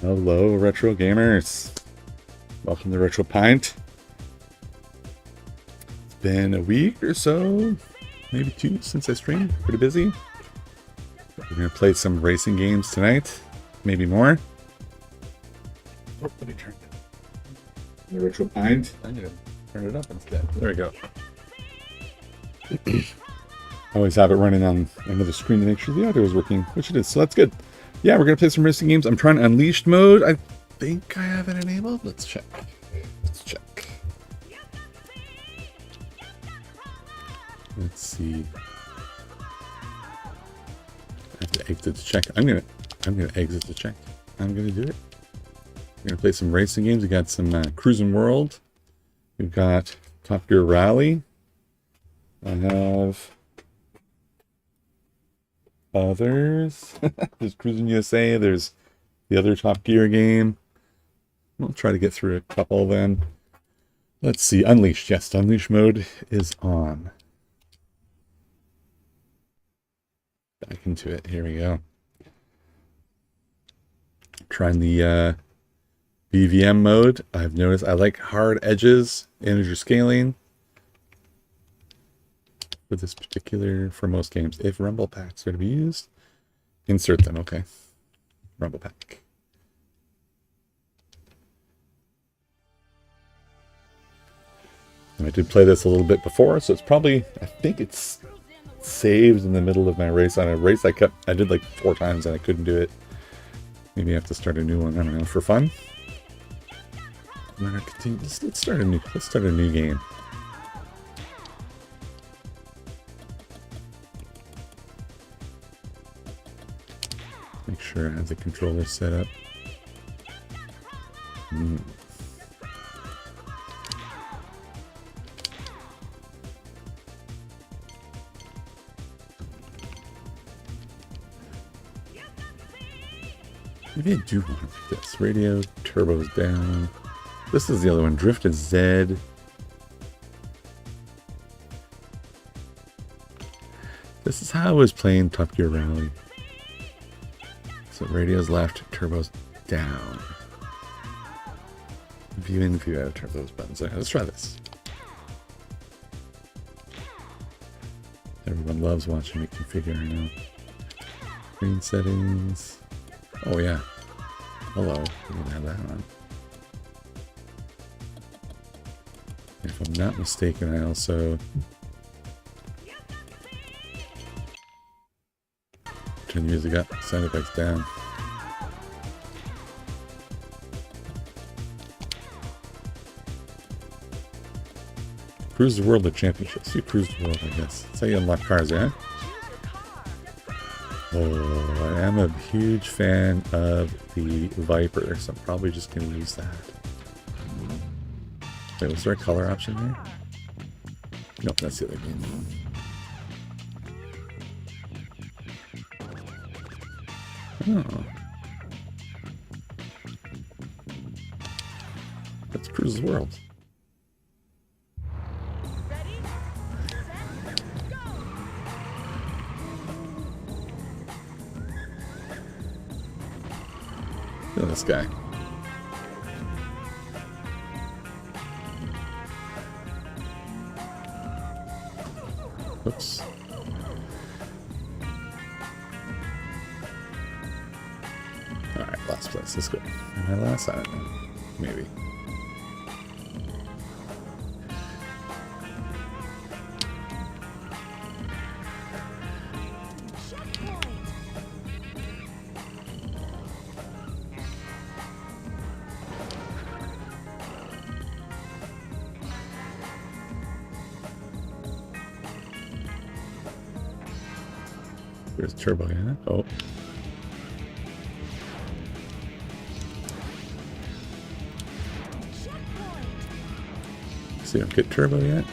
Hello, retro gamers. Welcome to Retro Pint. It's been a week or so, maybe 2 since I streamed. Pretty busy. We're gonna play some racing games tonight, maybe more. Oh, let me turn it. The Retro Pint. I'm gonna turn it up instead. There we go. I always have it running on another screen to make sure the audio is working, which it is, so that's good. Yeah, we're gonna play some racing games. I'm trying Unleashed mode. I think I have it enabled. Let's check. Let's check. Let's see. I have to exit to check. I'm gonna exit to check. I'm gonna do it. We're gonna play some racing games. We got some Cruis'n World. We've got Top Gear Rally. I have others. There's Cruis'n USA. There's the other Top Gear game. We'll try to get through a couple of them. Let's see. Unleashed. Yes, Unleashed mode is on. Back into it. Here we go. Trying the BVM mode. I've noticed I like hard edges, integer scaling. For this particular, for most games, if rumble packs are to be used, insert them. Okay, rumble pack. And I did play this a little bit before, so it's probably, I think it's saved in the middle of my race. On a race I did like 4 times and I couldn't do it. Maybe I have to start a new one. I don't know, for fun. I'm gonna continue. Let's start a new game. Make sure I have the controller set up. Maybe I do want to pick this. Radio, turbos down. This is the other one. Drifted Z. This is how I was playing Top Gear Rally. So radio's left, turbos down. View in, view out, turbos buttons. Okay, let's try this. Everyone loves watching me configure, I know. Screen settings. Oh yeah. Hello. We didn't have that on. If I'm not mistaken, I also turn the music up, sound effects down. Cruis'n World of Championships. See Cruis'n World, I guess. That's how you unlock cars, eh? Oh, I am a huge fan of the Viper, so I'm probably just going to use that. Wait, was there a color option there? Nope, that's the other game. Oh. That's Cruis'n World. Look at this guy. Oops. Alright, last place. Let's go. Am I last? I don't know. Maybe. There's turbo, yeah? Oh. See, don't get turbo yet.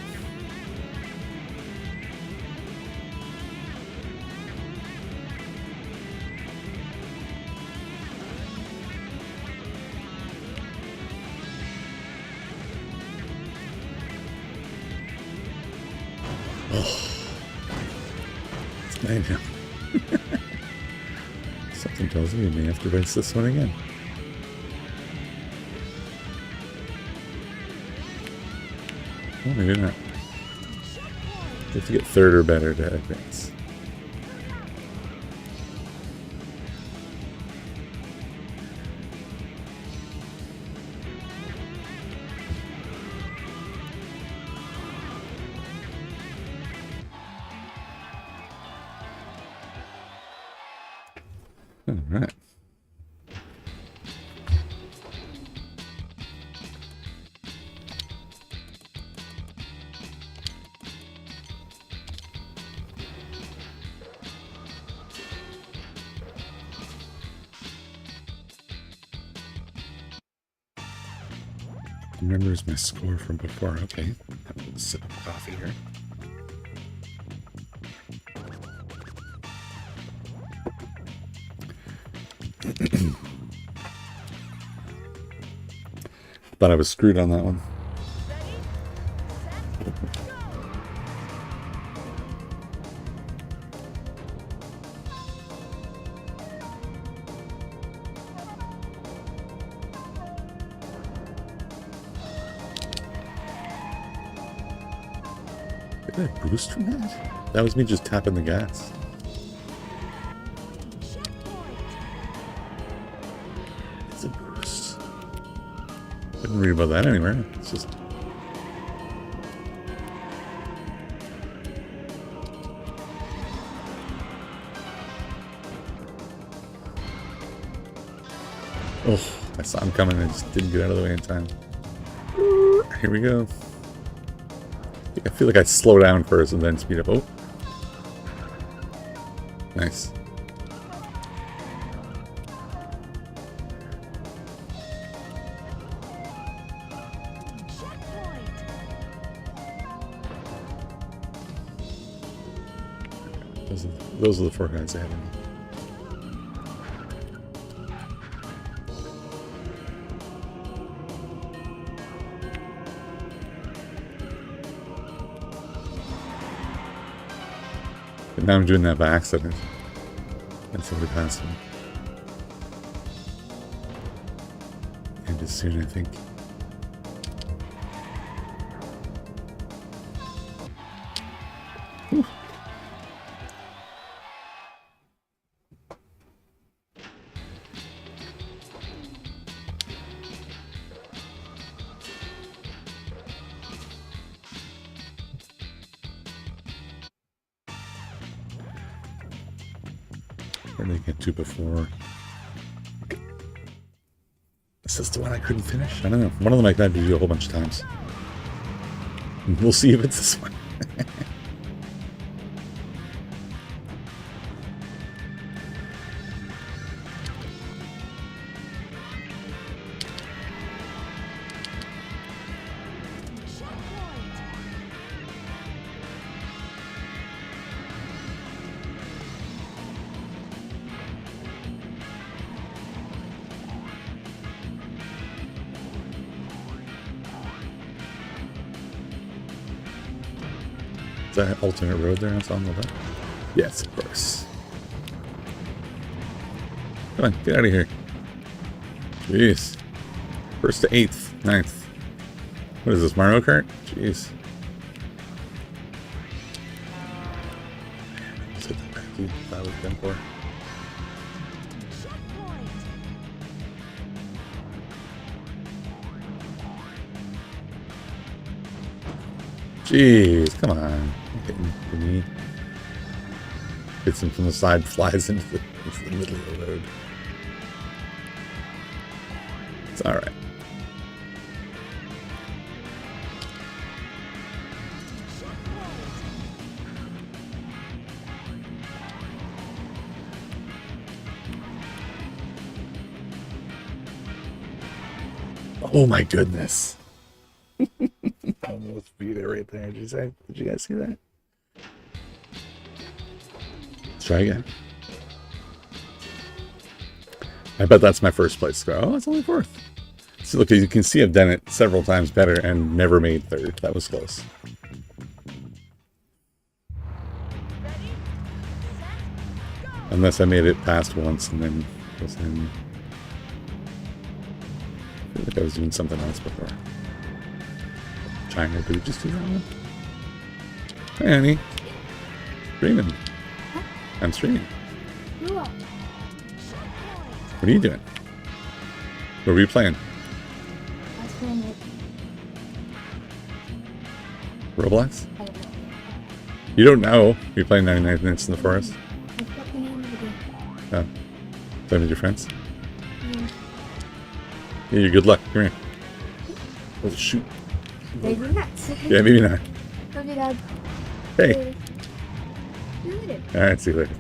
Oh. I know. Something tells me you may have to race this one again. Oh, maybe not. You have to get third or better to advance. All right. Remembers my score from before. Okay, have a sip of coffee here. Thought I was screwed on that one. Did I boost from that? That was me just tapping the gas. It's a boost. Didn't read about that anywhere. It's just... Oh, I saw him coming and I just didn't get out of the way in time. Here we go. I feel like I slow down first and then speed up. Oh. Nice. Those are the four guys ahead of me. But now I'm doing that by accident. That's what passed me. And as soon, I think. Whew. Where did I get to before? Is this the one I couldn't finish? I don't know. One of them I tried to do a whole bunch of times. We'll see if it's this one. Is that an alternate road there on the left? Yes, of course. Come on, get out of here. Jeez. First to 8th, 9th. What is this, Mario Kart? Jeez. Let's hit that back, dude. That was done for. Jeez, come on. Hitting for me. Hits him from the side, flies into the middle of the road. It's alright. Oh my goodness. Almost beat it right there. Did you guys see that? Let's try again. I bet that's my first place score. Oh, it's only 4th. So look, you can see I've done it several times better and never made 3rd. That was close. Unless I made it past once and then was in. I feel like I was doing something else before. China, did we just do that one? Hey, honey. Streaming. Huh? I'm streaming. You are. What are you doing? What were you playing? I was playing it. Roblox? You don't know. You're playing 99 Minutes in the Forest? I forgot the name of the game. Oh. Playing with your friends? Yeah. Yeah, you're good luck. Come here. Oh, shoot. Maybe not. Yeah, maybe not. Love you, Dad. Hey. See you later. Alright, see you later.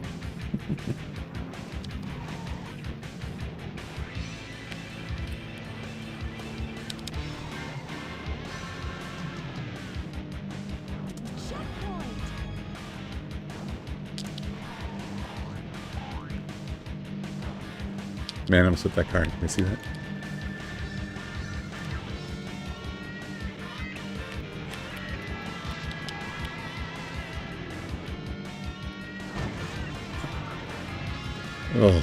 Man, I almost hit that car. Can you see that? Oh.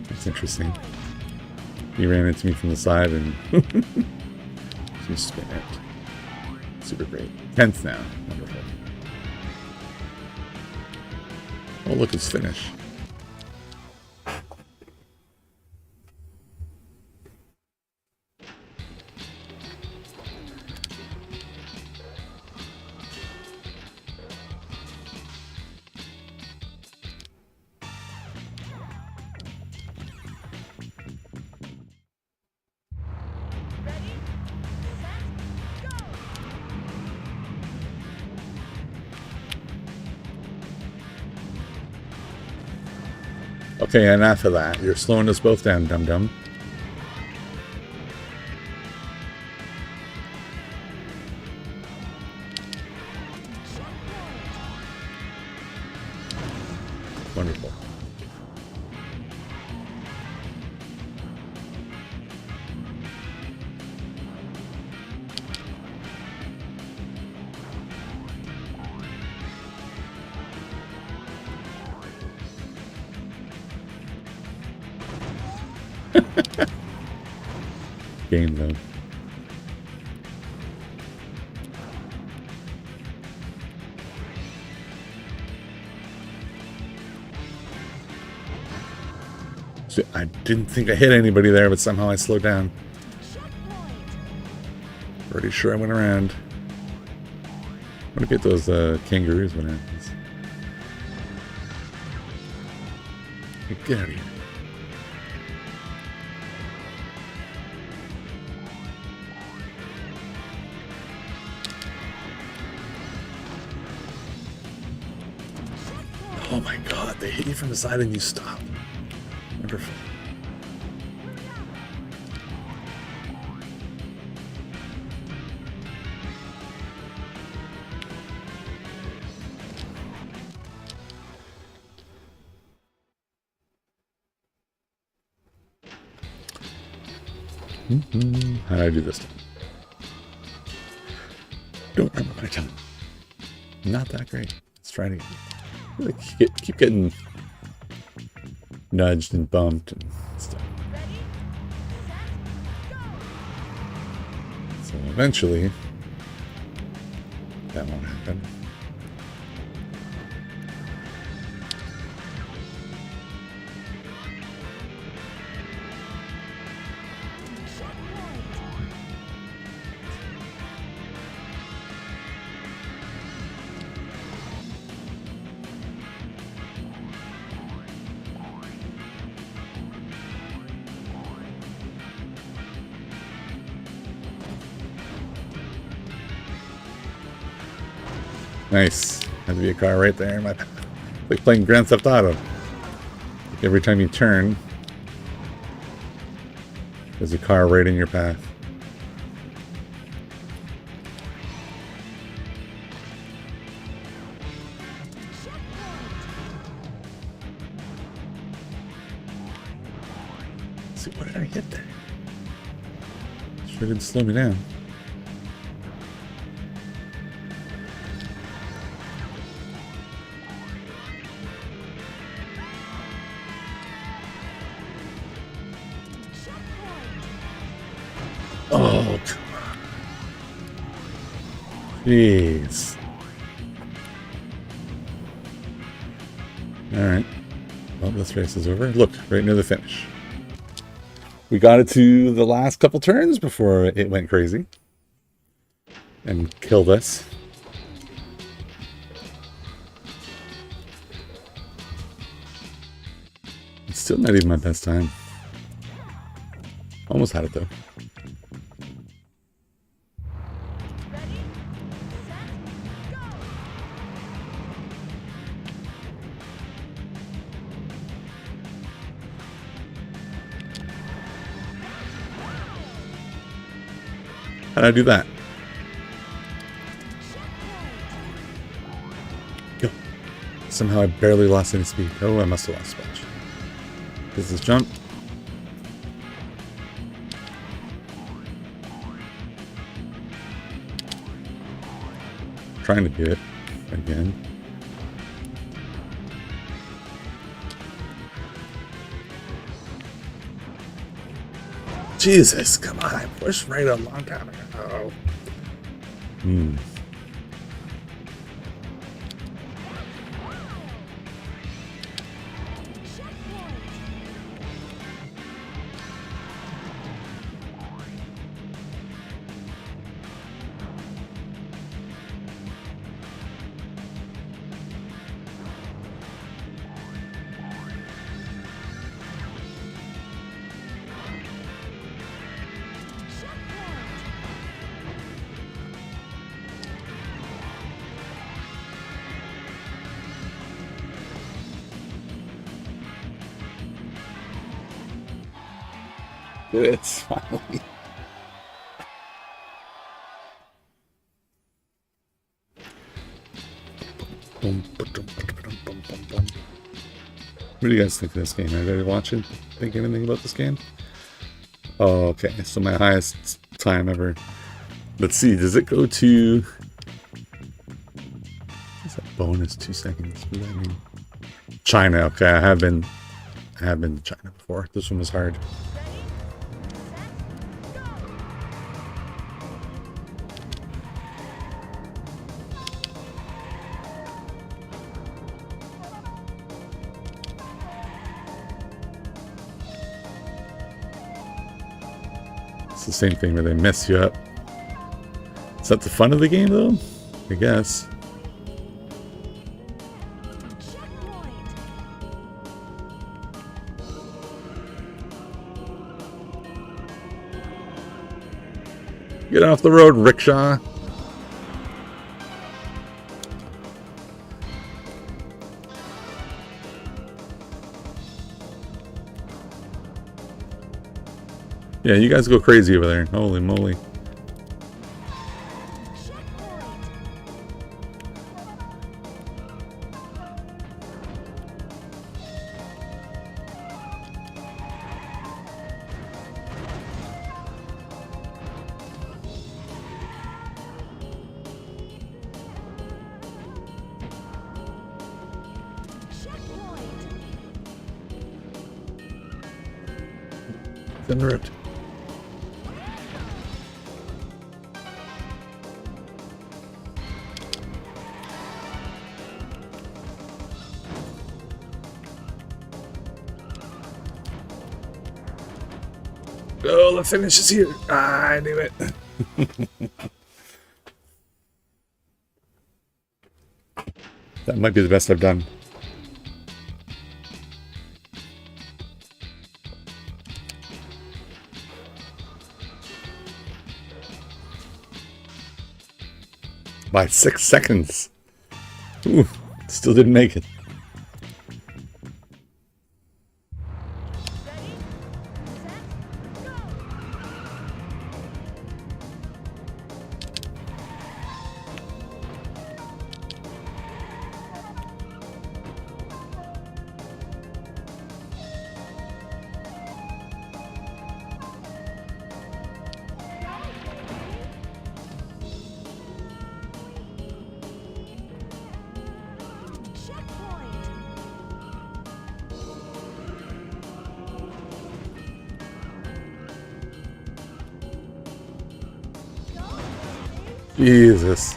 That's interesting. He ran into me from the side and just spin it. Super great. 10th now. Wonderful. Oh, look, it's finished. Okay, enough of that. You're slowing us both down, dum-dum. Wonderful. Game though. So I didn't think I hit anybody there, but somehow I slowed down. Pretty sure I went around. I want to get those kangaroos when it happens. Hey, get out of here. Oh my god, they hit you from the side and you stop. Wonderful. How did I do this time? Don't remember my time. Not that great. Let's try it again. Keep getting nudged and bumped and stuff. So eventually, that won't happen. Nice. Had to be a car right there in my path. Like playing Grand Theft Auto. Like every time you turn, there's a car right in your path. Let's see, what did I hit there? Sure didn't slow me down. Oh, come on. Jeez. Alright. Well, this race is over. Look, right near the finish. We got it to the last couple turns before it went crazy. And killed us. It's still not even my best time. Almost had it though. How'd I do that? Go. Somehow I barely lost any speed. Oh, I must have lost a bunch. Does this jump? Trying to do it again. Jesus, come on, I pushed right a long time ago. It's finally. What do you guys think of this game? Anybody watching? Think anything about this game? Oh, okay. So my highest time ever. Let's see. Does it go to? What's that bonus? 2 seconds. What does that mean? China. Okay, I have been to China before. This one was hard. The same thing where they mess you up. Is that the fun of the game though? I guess. Get off the road, rickshaw. Yeah, you guys go crazy over there. Holy moly. Been ripped. Oh, the finish is here. Ah, I knew it. That might be the best I've done. By 6 seconds. Ooh, still didn't make it. Jesus.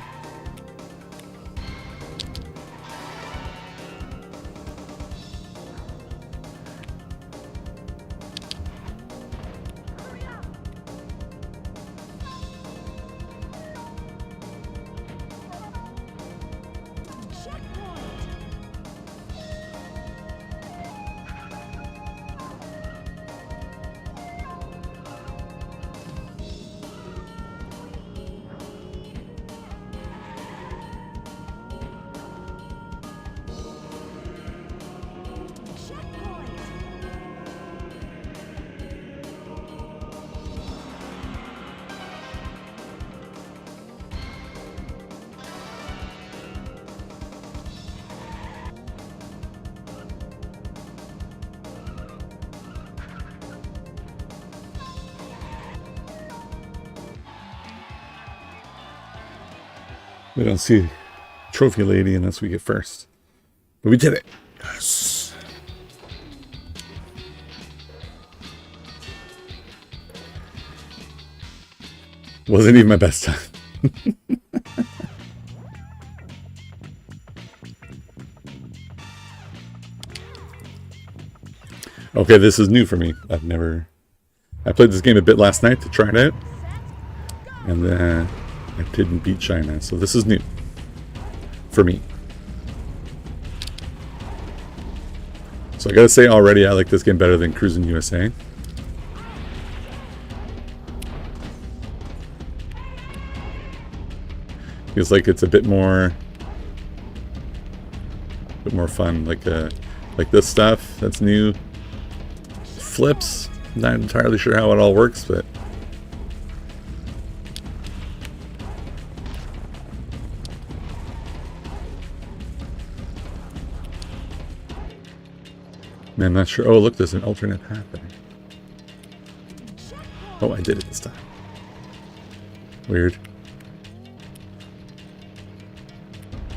We don't see Trophy Lady unless we get first. But we did it. Yes. Wasn't even my best time. Okay, this is new for me. I played this game a bit last night to try it out. And then I didn't beat China, so this is new for me. So I gotta say already, I like this game better than Cruis'n USA. Feels like it's a bit more fun. Like this stuff that's new. Flips, not entirely sure how it all works, but I'm not sure. Oh, look, there's an alternate path there. Oh, I did it this time. Weird.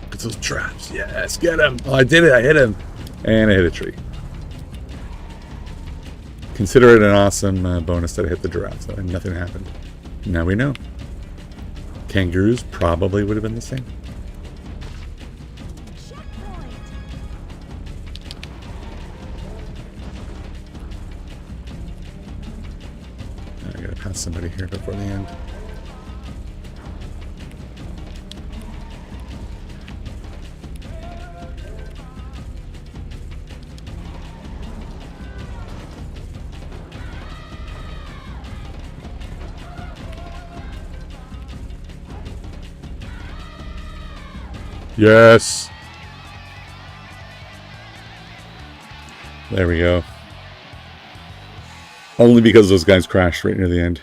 Look at those traps. Yes, get him. Oh, I did it. I hit him. And I hit a tree. Consider it an awesome bonus that I hit the giraffe, though, and nothing happened. Now we know. Kangaroos probably would have been the same. I gotta pass somebody here before the end. Yes. There we go. Only because those guys crashed right near the end.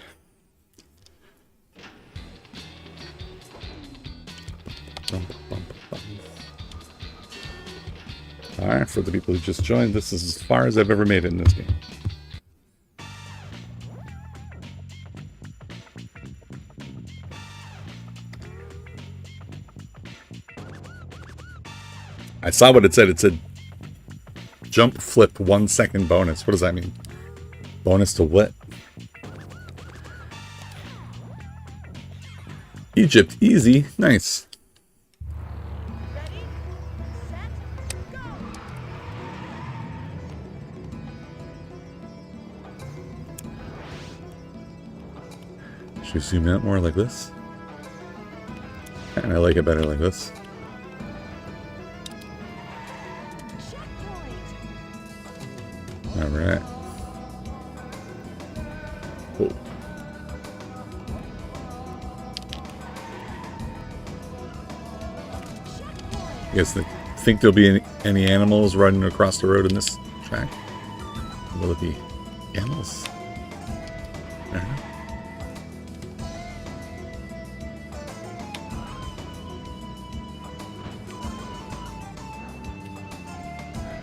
Alright, for the people who just joined, this is as far as I've ever made it in this game. I saw what it said. It said jump flip 1 second bonus. What does that mean? Bonus to what? Egypt, easy, nice. Should we zoom out more like this? And I like it better like this. Alright. Cool. You guys think there'll be any animals running across the road in this track? Will it be animals? I don't know.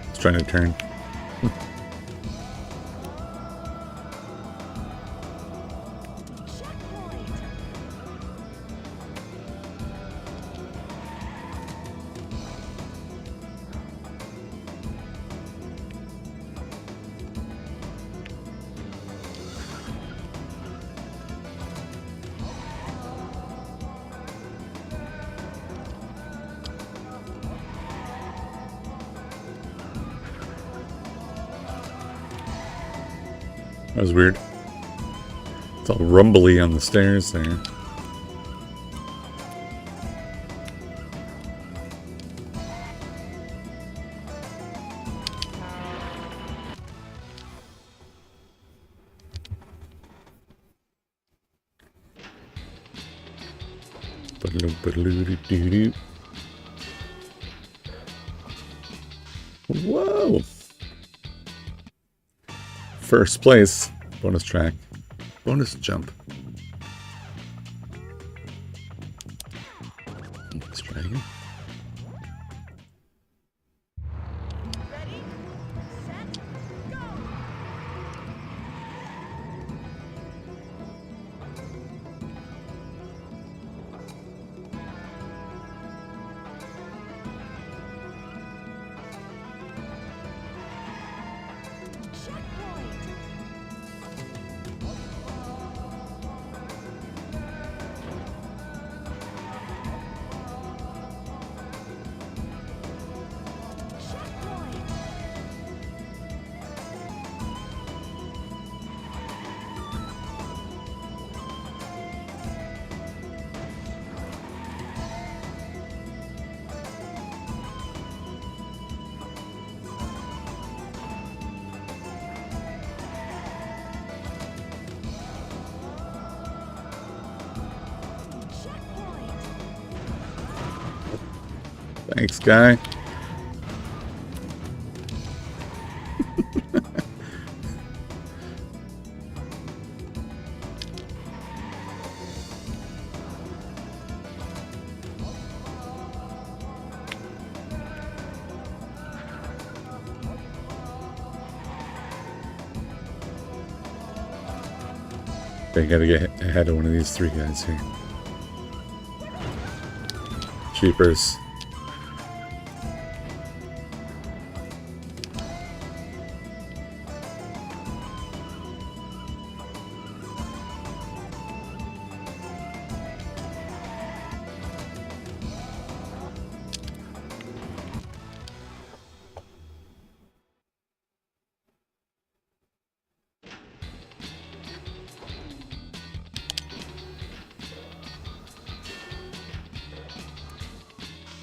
It's trying to turn. That was weird. It's all rumbly on the stairs there. Whoa! First place. Bonus track. Bonus jump. Let's try again. Thanks, guy. I gotta get ahead of one of these three guys here. Cheapers.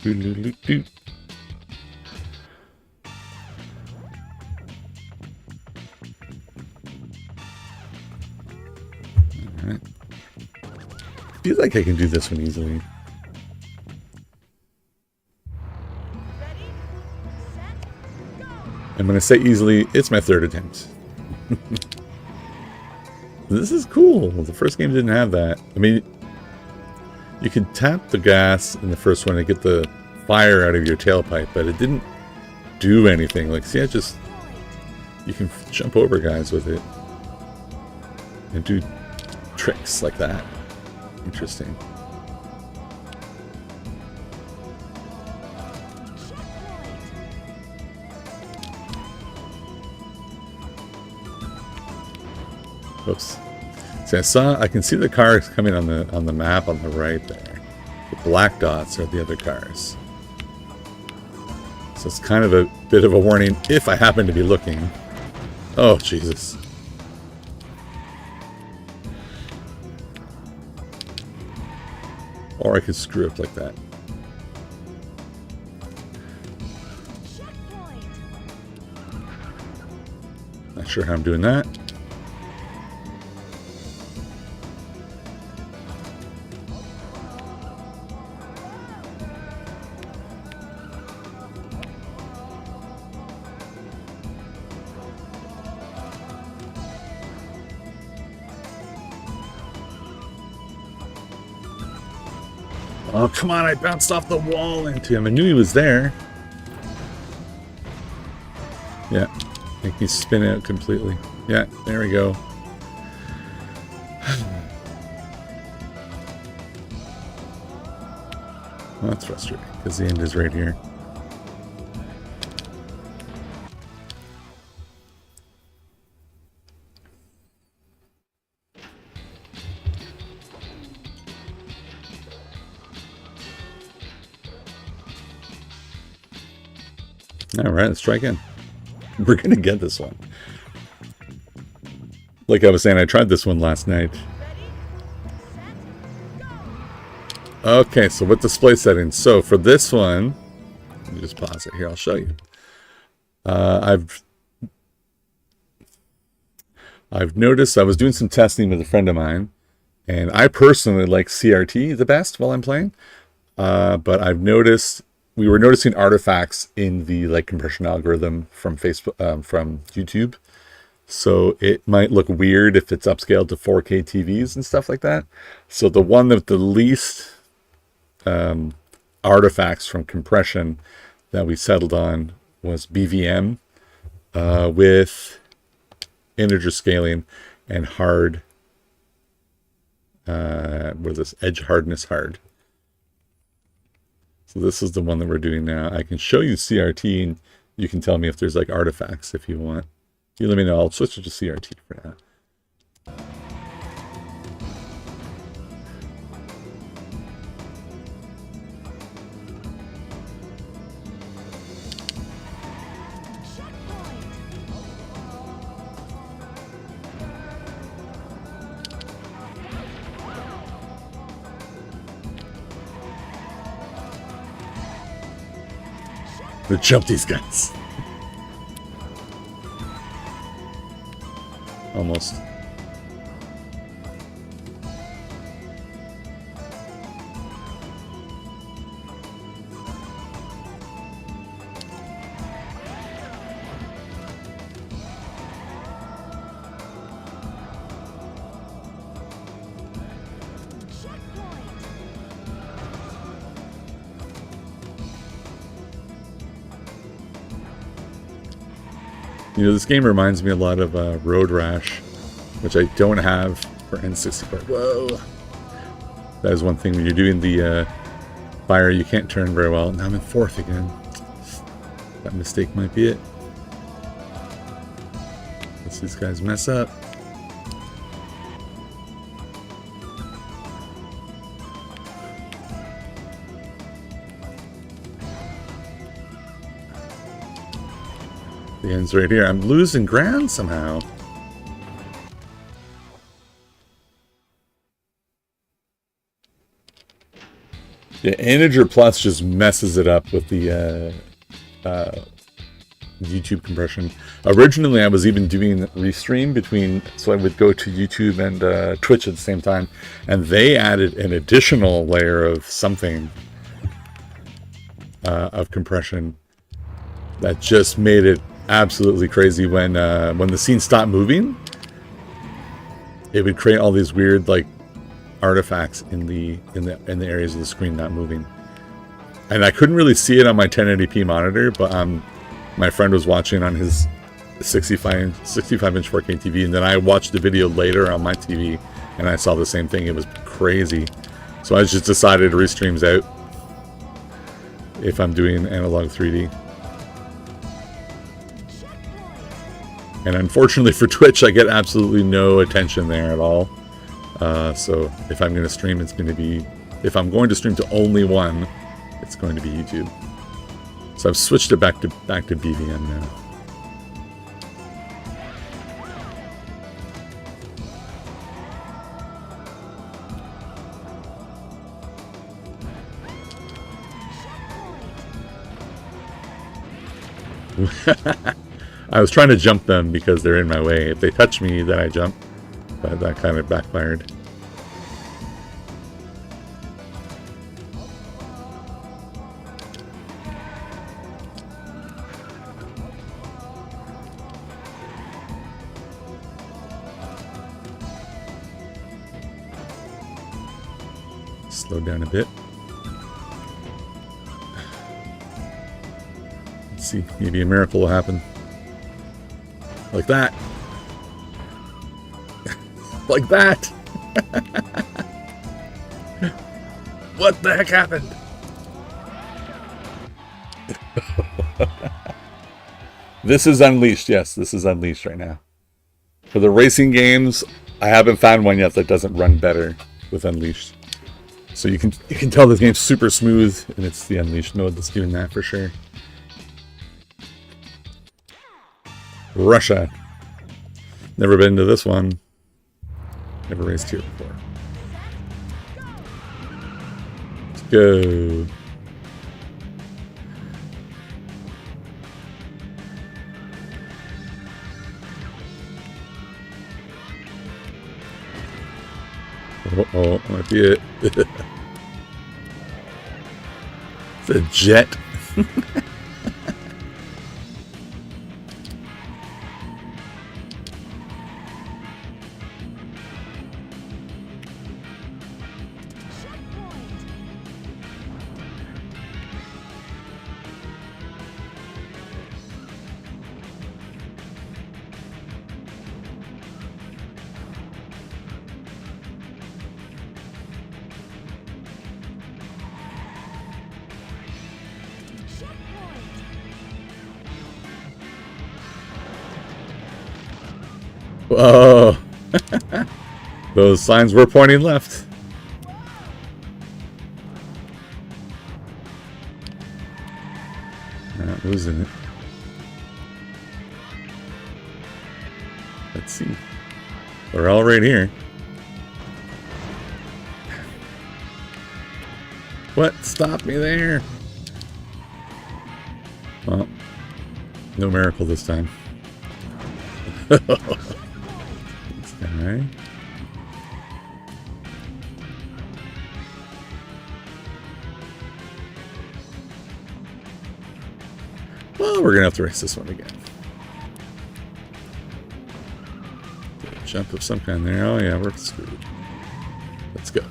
Doo-doo-doo-doo. Alright. Feels like I can do this one easily. And when I say easily, it's my third attempt. This is cool. The first game didn't have that. I mean, you could tap the gas in the first one to get the fire out of your tailpipe, but it didn't do anything. Like, see, you can jump over guys with it and do tricks like that. Interesting. Oops. See, I can see the cars coming on the map on the right there. The black dots are the other cars. So it's kind of a bit of a warning if I happen to be looking. Oh, Jesus. Or I could screw up like that. Not sure how I'm doing that. Oh, come on, I bounced off the wall into him. I knew he was there. Yeah, make me spin out completely. Yeah, there we go. Well, that's frustrating, because the end is right here. Alright, let's try again. We're gonna get this one. like I was saying, I tried this one last night. Okay, so with display settings. So for this one, let me just pause it here. I'll show you. I've noticed, I was doing some testing with a friend of mine, and I personally like CRT the best while I'm playing. But I've noticed, we were noticing artifacts in the like compression algorithm from Facebook, from YouTube. So it might look weird if it's upscaled to 4K TVs and stuff like that. So the one with the least artifacts from compression that we settled on was BVM with integer scaling and hard, what is this, edge hardness hard. So this is the one that we're doing now. I can show you CRT and you can tell me if there's like artifacts if you want. You let me know. I'll switch it to CRT for now. To jump these guys. Almost. You know, this game reminds me a lot of Road Rash, which I don't have for N64. Whoa! That is one thing when you're doing the fire, you can't turn very well. Now I'm in fourth again. That mistake might be it. Let's these guys mess up. The end's right here. I'm losing ground somehow. Yeah, Integer Plus just messes it up with the YouTube compression. Originally, I was even doing Restream between, so I would go to YouTube and Twitch at the same time, and they added an additional layer of something of compression that just made it absolutely crazy. When the scene stopped moving, it would create all these weird like artifacts in the areas of the screen not moving, and I couldn't really see it on my 1080p monitor, but my friend was watching on his 65-inch 4K TV, and then I watched the video later on my TV and I saw the same thing. It was crazy. So I just decided Restream's out if I'm doing Analogue 3D. And unfortunately for Twitch, I get absolutely no attention there at all. So if I'm going to stream, it's going to be, if I'm going to stream to only one, it's going to be YouTube. So I've switched it back to BVM now. I was trying to jump them because they're in my way. If they touch me, then I jump. But that kind of backfired. Slow down a bit. Let's see, maybe a miracle will happen. Like that. Like that. What the heck happened? This is Unleashed. Yes, this is Unleashed right now. For the racing games, I haven't found one yet that doesn't run better with Unleashed. So you can tell this game's super smooth, and it's the Unleashed mode that's doing that for sure. Russia. Never been to this one. Never raced here before. Let's go. Oh, might be it. It's a jet. Whoa. Those signs were pointing left. Not losing it. Let's see. They're all right here. What? Stop me there. Well, no miracle this time. This guy. Well, we're gonna have to race this one again. Jump of some kind there. Oh yeah, we're screwed. Let's go.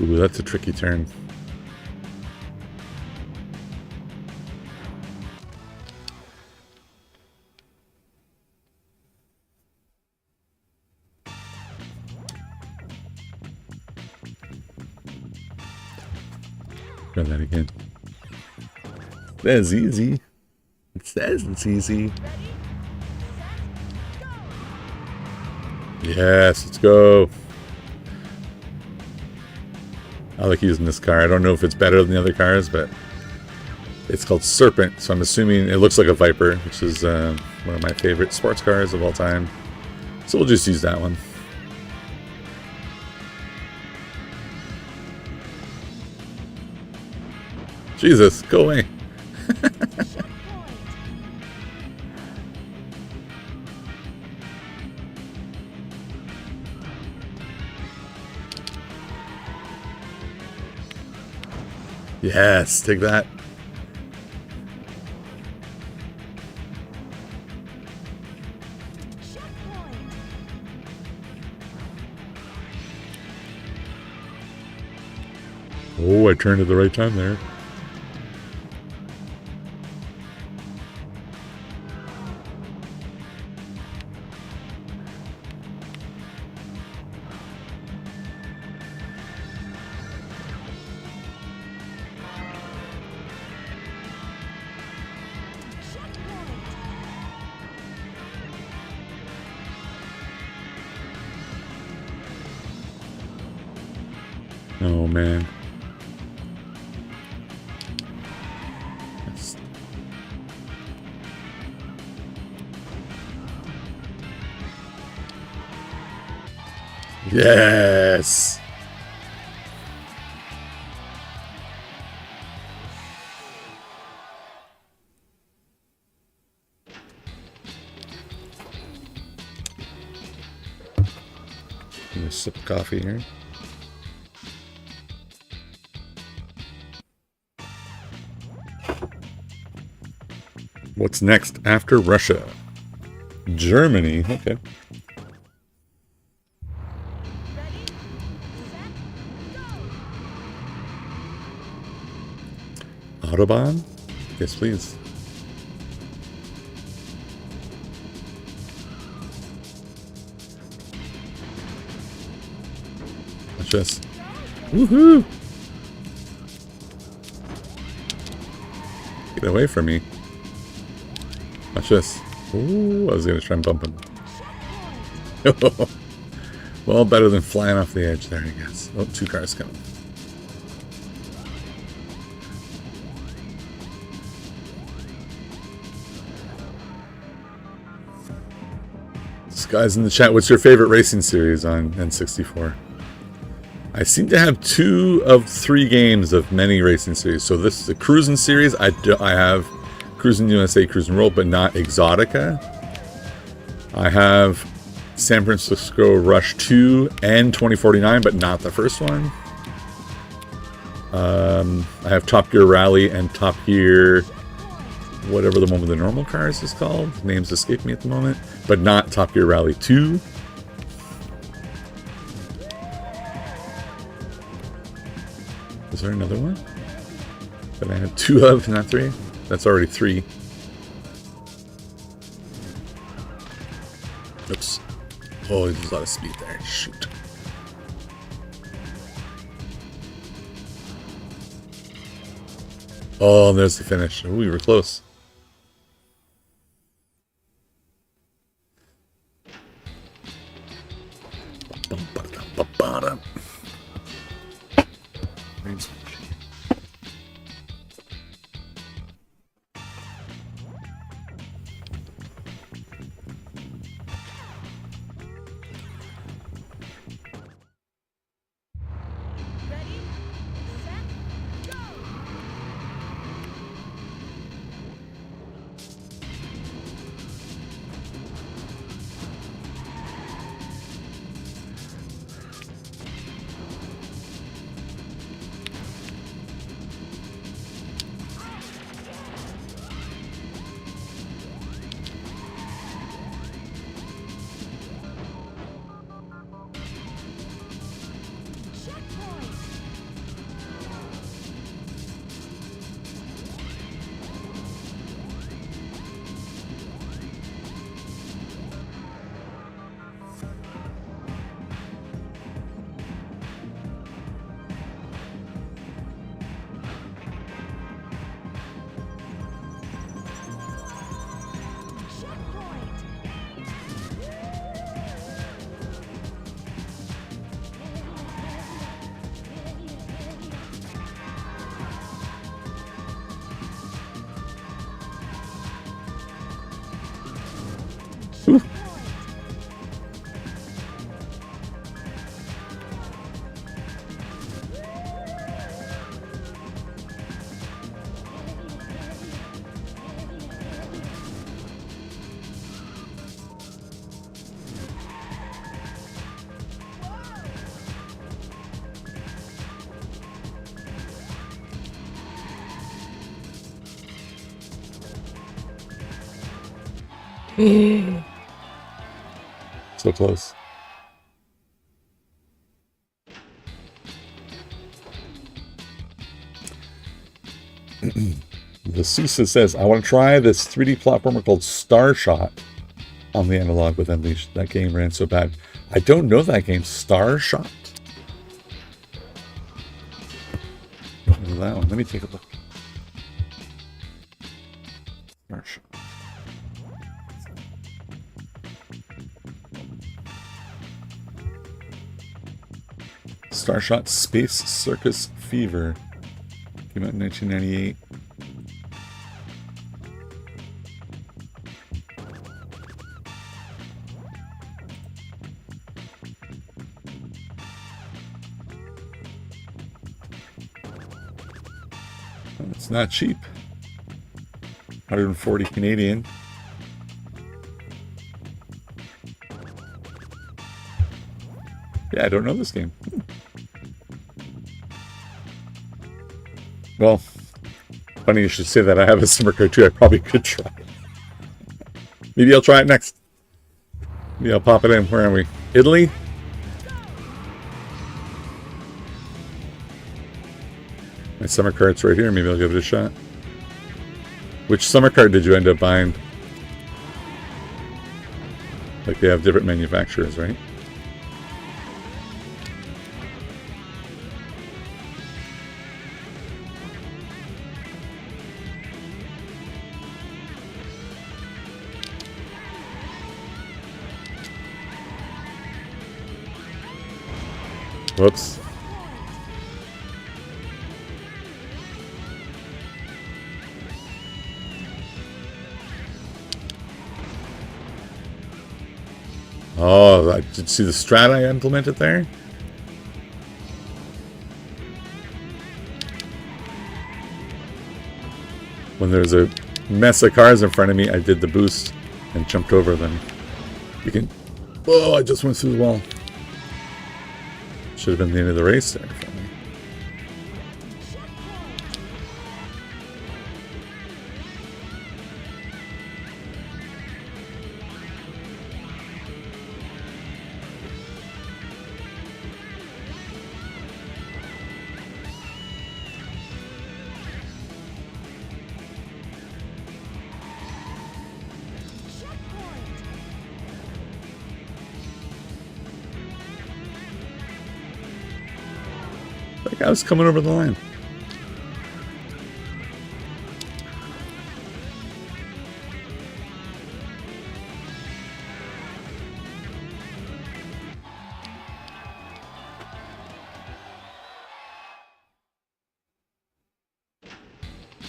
Ooh, that's a tricky turn. Try that again. That's easy. It says it's easy. Yes, let's go. I like using this car. I don't know if it's better than the other cars, but it's called Serpent, so I'm assuming it looks like a Viper, which is one of my favorite sports cars of all time. So we'll just use that one. Jesus, go away. Yes, take that. Oh, I turned at the right time there. Oh man. Yes. A sip of coffee here. What's next after Russia? Germany. Okay. Autobahn? Yes, please. Watch this. Woohoo! Get away from me. Watch this. Ooh, I was going to try and bump him. Well, better than flying off the edge there, I guess. Oh, two cars coming. Guys in the chat, what's your favorite racing series on N64? I seem to have 2 of 3 games of many racing series. So this is the Cruis'n series. I have Cruis'n USA, Cruis'n World, but not Exotica. I have San Francisco Rush 2 and 2049, but not the first one. I have Top Gear Rally and Top Gear, whatever the one with the normal cars is called. Names escape me at the moment, but not Top Gear Rally 2. Is there another one that I had 2 of, not 3? That's already 3. Oops. Oh, there's a lot of speed there. Shoot. Oh, and there's the finish. Ooh, we were close. So close. The Sousa says, I want to try this 3D platformer called Starshot on the Analogue with Unleashed. That game ran so bad. I don't know that game. Starshot? What is that one? Let me take a look. Starshot. Starshot Space Circus Fever. Came out in 1998. It's not cheap. 140 Canadian. Yeah, I don't know this game. Well, funny you should say that. I have a summer card too. I probably could try it. Maybe I'll try it next. Maybe I'll pop it in. Where are we? Italy? My summer card's right here. Maybe I'll give it a shot. Which summer card did you end up buying? Like they have different manufacturers, right? Whoops. Oh, did you see the strat I implemented there? When there's a mess of cars in front of me, I did the boost and jumped over them. You can... Oh, I just went through the wall. Should have been the end of the race there for me. That guy was coming over the line.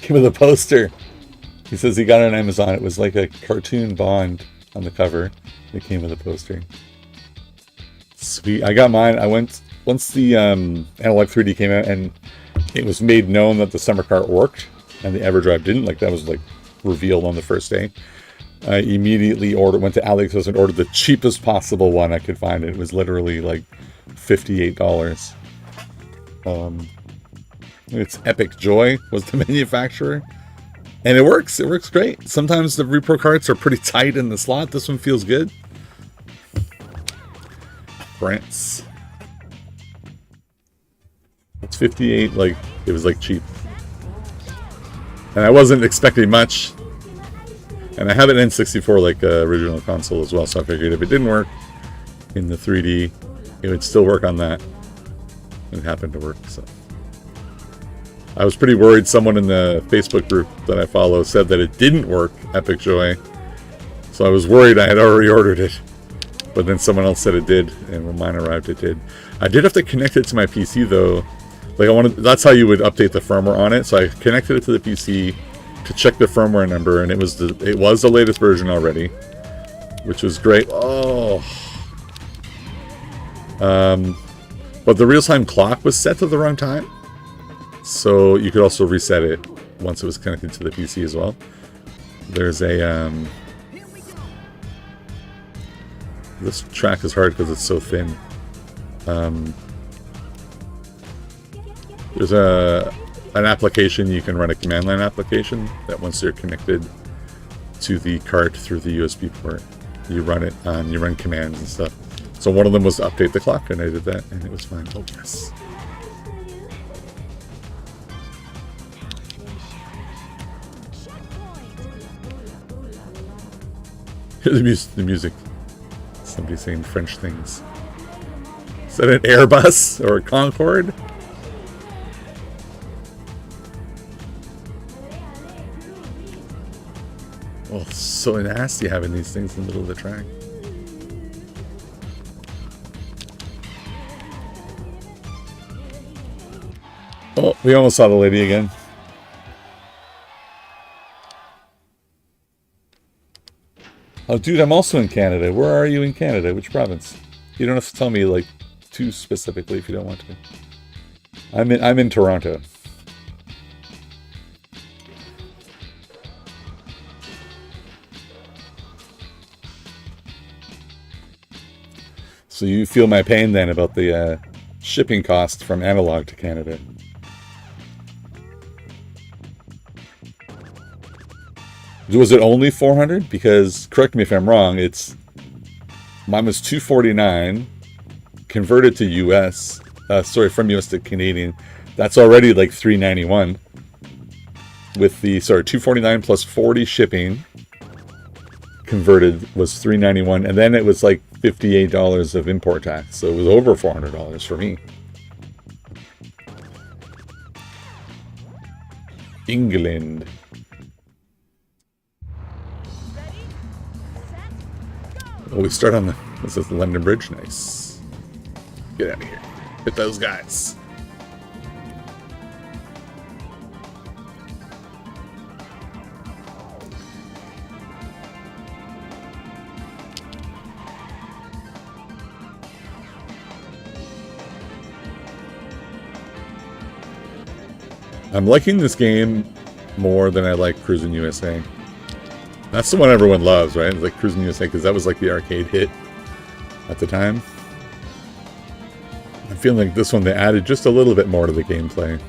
Give me the poster. He says he got it on Amazon. It was like a cartoon Bond on the cover. It came with a poster. Sweet. I got mine. I went... Once the Analogue 3D came out and it was made known that the summer cart worked and the EverDrive didn't, like that was like revealed on the first day, I immediately went to AliExpress and ordered the cheapest possible one I could find. It was literally like $58. It's Epic Joy was the manufacturer. And it works. It works great. Sometimes the repro carts are pretty tight in the slot. This one feels good. France. It's 58, like, it was like cheap. And I wasn't expecting much. And I have an N64 like original console as well, so I figured if it didn't work in the 3D, it would still work on that. It happened to work, so. I was pretty worried. Someone in the Facebook group that I follow said that it didn't work, Epic Joy. So I was worried I had already ordered it. But then someone else said it did, and when mine arrived, it did. I did have to connect it to my PC though. Like that's how you would update the firmware on it. So I connected it to the PC to check the firmware number, and it was the latest version already, which was great. Oh. But the real-time clock was set to the wrong time, so you could also reset it once it was connected to the PC as well. There's a this track is hard because it's so thin. There's an application you can run, a command line application that once you're connected to the cart through the USB port, you run it on, you run commands and stuff. So one of them was to update the clock, and I did that, and it was fine. Oh yes. Hear the music. Somebody saying French things. Is that an Airbus or a Concorde? Oh, so nasty having these things in the middle of the track. Oh, we almost saw the lady again. Oh, dude, I'm also in Canada. Where are you in Canada? Which province? You don't have to tell me, like, too specifically if you don't want to. I'm in Toronto. So you feel my pain then about the shipping cost from Analogue to Canada. Was it only 400? Because, correct me if I'm wrong, mine was $249, converted to US, from US to Canadian. That's already like $391. With the, $249 plus 40 shipping, converted was $391, and then it was like $58 of import tax, so it was over $400 for me. England. Oh, we start on this is the London Bridge. Nice. Get out of here. Hit those guys. I'm liking this game more than I like Cruis'n USA. That's the one everyone loves, right? It's like Cruis'n USA because that was like the arcade hit at the time. I feel like this one they added just a little bit more to the gameplay.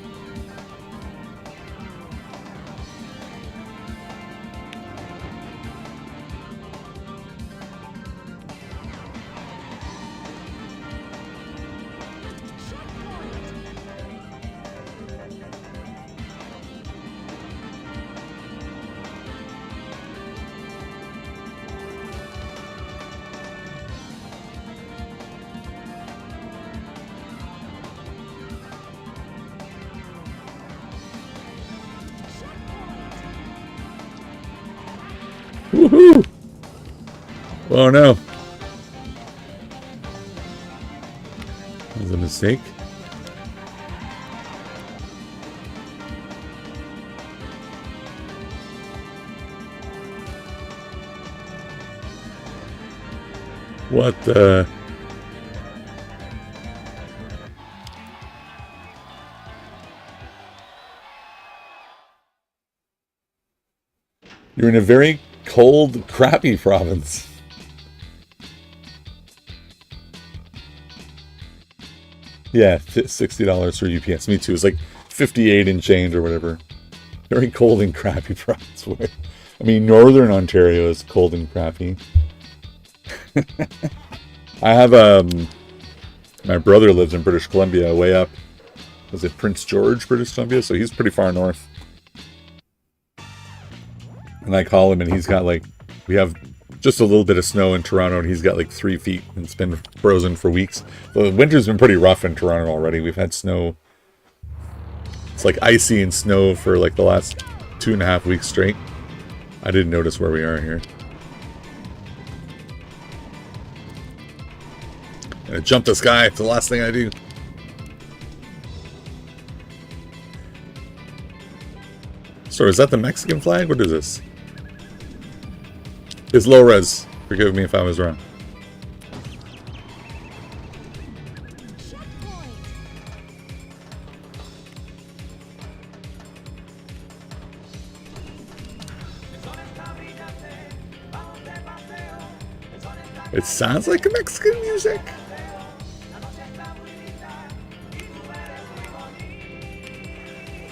Woohoo! Oh no. That was a mistake. What the... You're in a very cold, crappy province. Yeah, $60 for UPS. Me too. It's like 58 and change or whatever. Very cold and crappy province. I mean, Northern Ontario is cold and crappy. I have my brother lives in British Columbia, way up. Was it Prince George, British Columbia? So he's pretty far north. And I call him, and he's got like, we have just a little bit of snow in Toronto, and he's got like 3 feet, and it's been frozen for weeks. The winter's been pretty rough in Toronto already. We've had snow. It's like icy and snow for like the last 2.5 weeks straight. I didn't notice where we are here. I'm gonna jump this guy. It's the last thing I do. So is that the Mexican flag? What is this? It's low res. Forgive me if I was wrong. It sounds like Mexican music.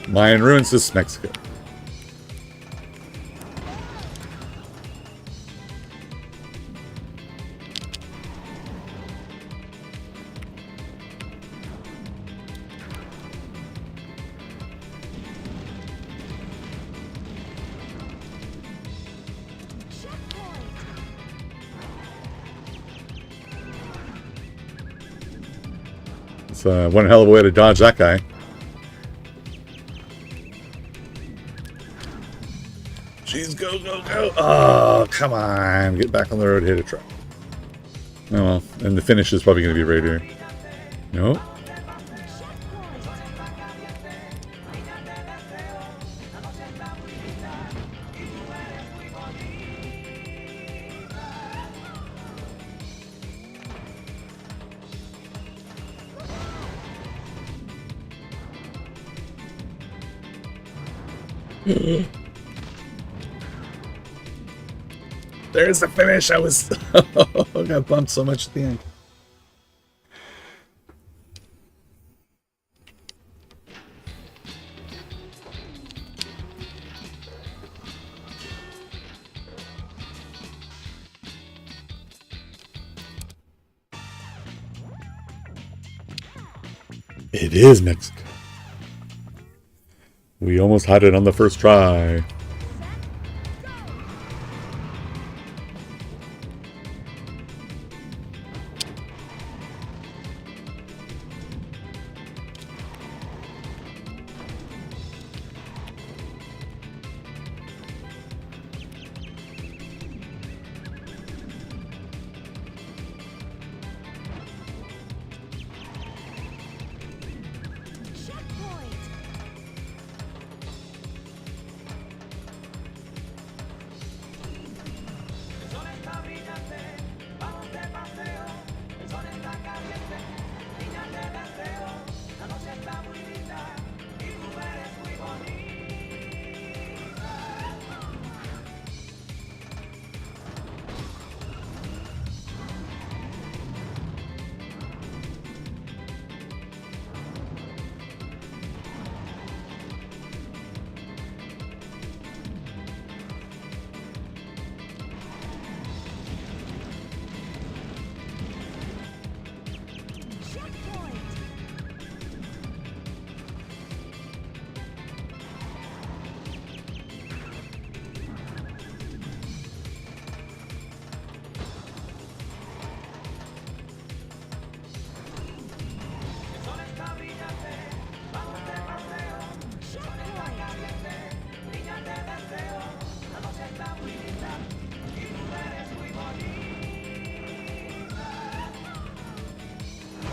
Mayan ruins is Mexico. It's one hell of a way to dodge that guy. Jeez, go, go, go. Oh, come on. Get back on the road, hit a truck. Oh well. And the finish is probably going to be right here. Nope. There's the finish. I was got bumped so much at the end. It is Mexico. We almost had it on the first try.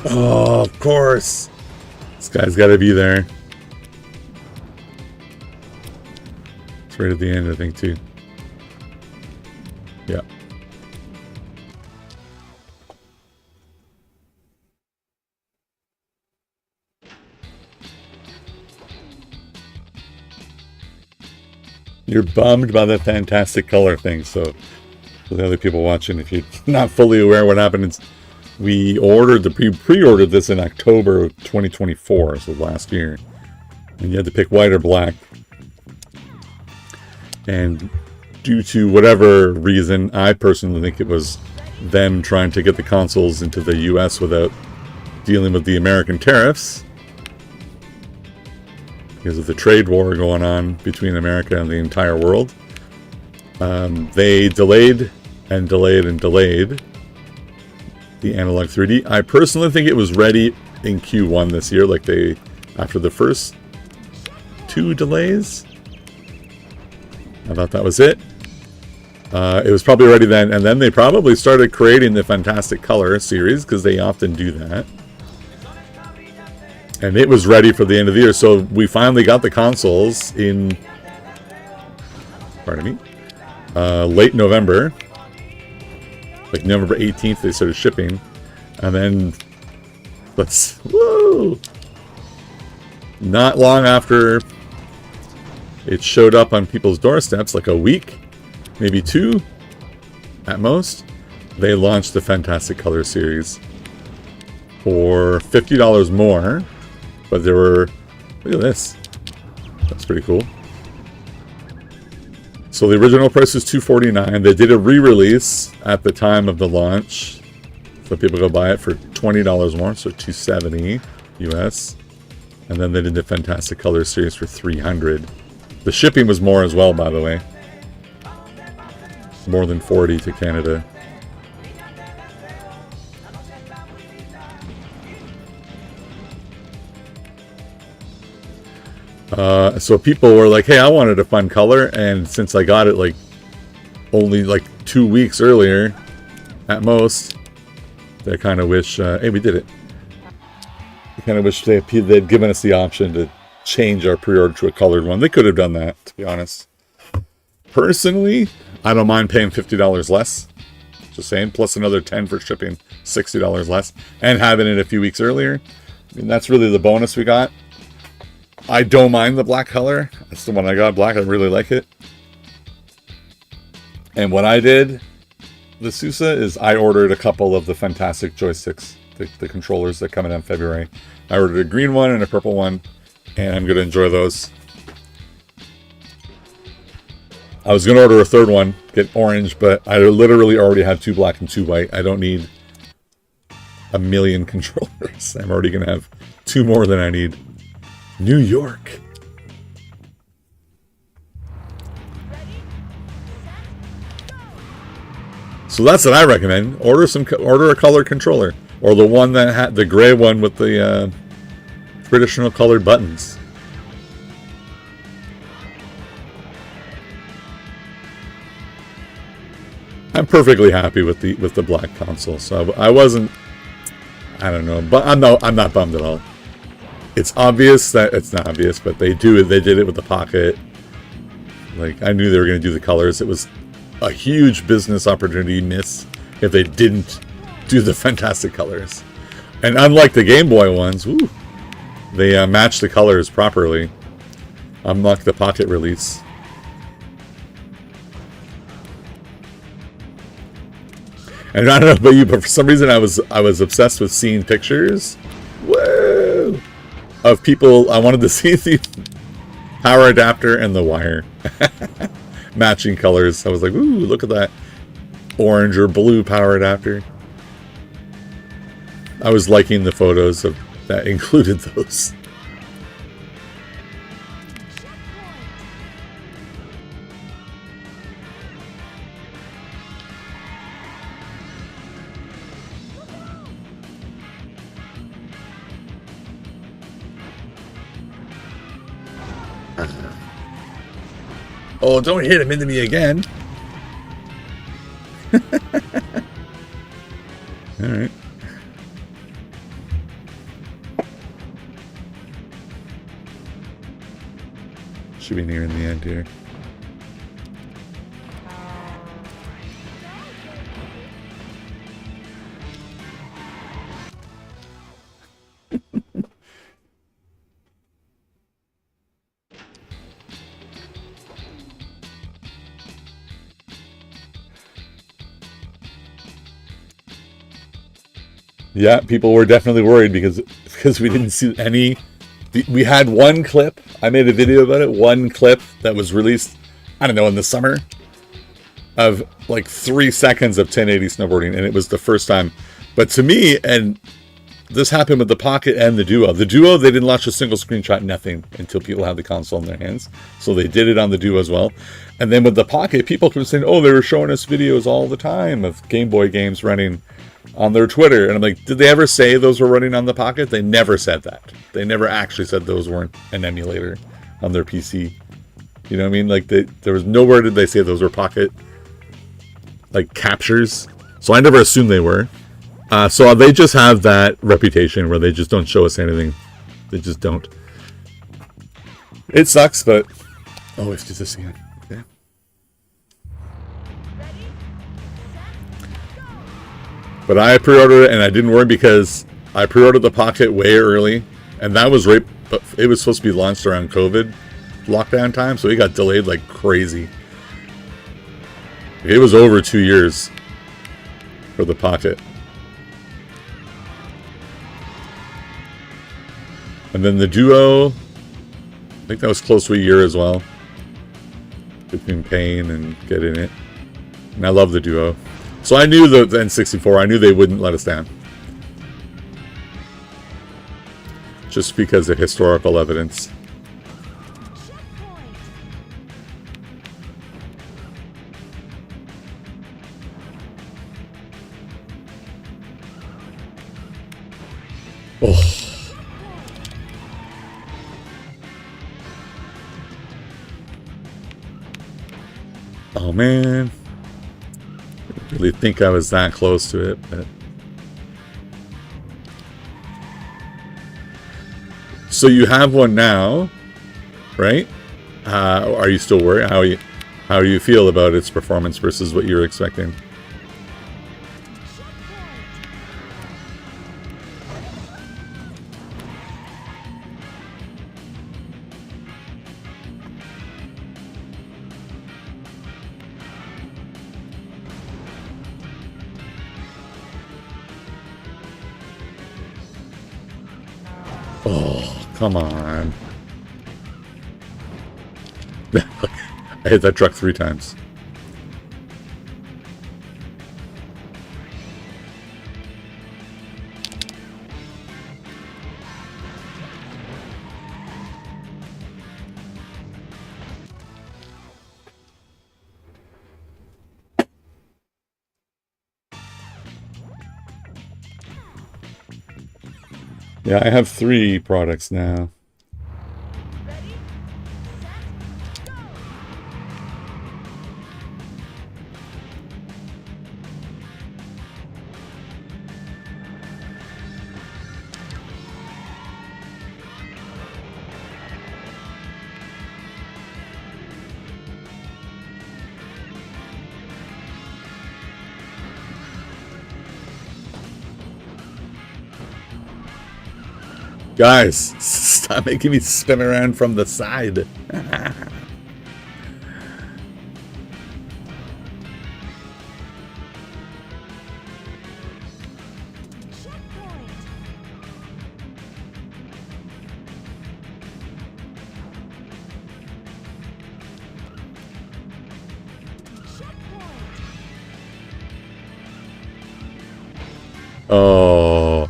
Oh, of course. This guy's got to be there. It's right at the end, I think, too. Yeah. You're bummed by the fantastic color thing, so for the other people watching, if you're not fully aware what happened, it's, we ordered pre-ordered this in October of 2024, so last year, and you had to pick white or black. And due to whatever reason, I personally think it was them trying to get the consoles into the US without dealing with the American tariffs, because of the trade war going on between America and the entire world. They delayed and delayed and delayed the Analogue 3D. I personally think it was ready in Q1 this year, like they, after the first 2 delays. I thought that was it. It was probably ready then, and then they probably started creating the Fantastic Color series, because they often do that. And it was ready for the end of the year, so we finally got the consoles in, pardon me, late November. Like November 18th, they started shipping. And then, woo! Not long after it showed up on people's doorsteps, like a week, maybe 2 at most, they launched the Fantastic Color series for $50 more. But there were, look at this, that's pretty cool. So the original price was $249. They did a re-release at the time of the launch, so people go buy it for $20 more, so $270 US. And then they did the Fantastic Color series for $300. The shipping was more as well, by the way. More than $40 to Canada. So people were like, hey, I wanted a fun color, and since I got it like only like 2 weeks earlier at most, they kind of wish, hey, we did it. I kind of wish they'd given us the option to change our pre-order to a colored one. They could have done that, to be honest. Personally, I don't mind paying $50 less. Just saying, plus another $10 for shipping, $60 less, and having it a few weeks earlier. I mean, that's really the bonus we got. I don't mind the black color. That's the one I got black. I really like it. And what I did, the Sousa, is I ordered a couple of the Fantastic joysticks, the controllers that come in February. I ordered a green one and a purple one, and I'm going to enjoy those. I was going to order a third one, get orange, but I literally already have 2 black and 2 white. I don't need a million controllers. I'm already going to have 2 more than I need. New York. So that's what I recommend. Order a color controller, or the one that had the gray one with the traditional colored buttons. I'm perfectly happy with the black console. So I wasn't. I don't know, but I'm not bummed at all. It's obvious that it's not obvious, but they did it with the pocket. Like, I knew they were going to do the colors. It was a huge business opportunity miss if they didn't do the Fantastic Colors. And unlike the Game Boy ones, woo, they matched the colors properly. Unlike the pocket release. And I don't know about you, but for some reason I was obsessed with seeing pictures. Whoa! Of people. I wanted to see the power adapter and the wire matching colors. I was like, ooh, look at that orange or blue power adapter. I was liking the photos of that included those. Oh, don't hit him into me again. Alright. dear. Yeah, people were definitely worried because we didn't see any. We had one clip. I made a video about it. One clip that was released, I don't know, in the summer, of like 3 seconds of 1080 snowboarding, and it was the first time. But to me, and this happened with the Pocket and the Duo. The Duo, they didn't launch a single screenshot, nothing, until people had the console in their hands. So they did it on the Duo as well. And then with the Pocket, people were saying, oh, they were showing us videos all the time of Game Boy games running on their Twitter. And I'm like, did they ever say those were running on the Pocket? They never said that. They never actually said those weren't an emulator on their PC. You know what I mean? Like, there was nowhere did they say those were Pocket, like, captures. So I never assumed they were. So they just have that reputation where they just don't show us anything. They just don't. It sucks, but... Oh, let's do this again. Okay. But I pre-ordered it, and I didn't worry because I pre-ordered the Pocket way early. And that was right... It was supposed to be launched around COVID lockdown time, so it got delayed like crazy. It was over 2 years for the Pocket. And then the Duo, I think that was close to a year as well, between paying and getting it. And I love the Duo. So I knew the N64, I knew they wouldn't let us down. Just because of historical evidence. Oh. Oh man, I really think I was that close to it, but... So you have one now, right? Are you still worried? How do you feel about its performance versus what you were expecting? Oh, come on. I hit that truck 3 times. Yeah, I have 3 products now. Guys, stop making me spin around from the side. Oh,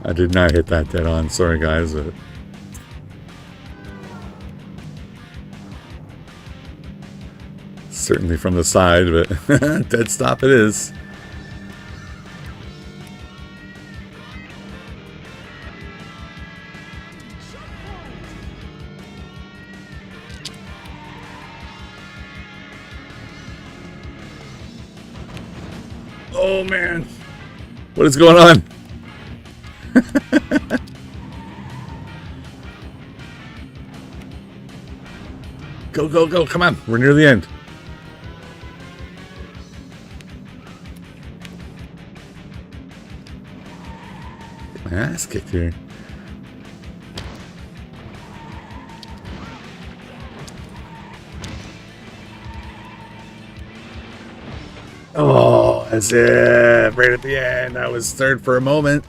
I did not hit that dead on. Sorry, guys. Certainly from the side, but dead stop it is. Oh, man. What is going on? Go, go, go. Come on. We're near the end. My ass kicked here. Oh, that's it. Right at the end. I was third for a moment.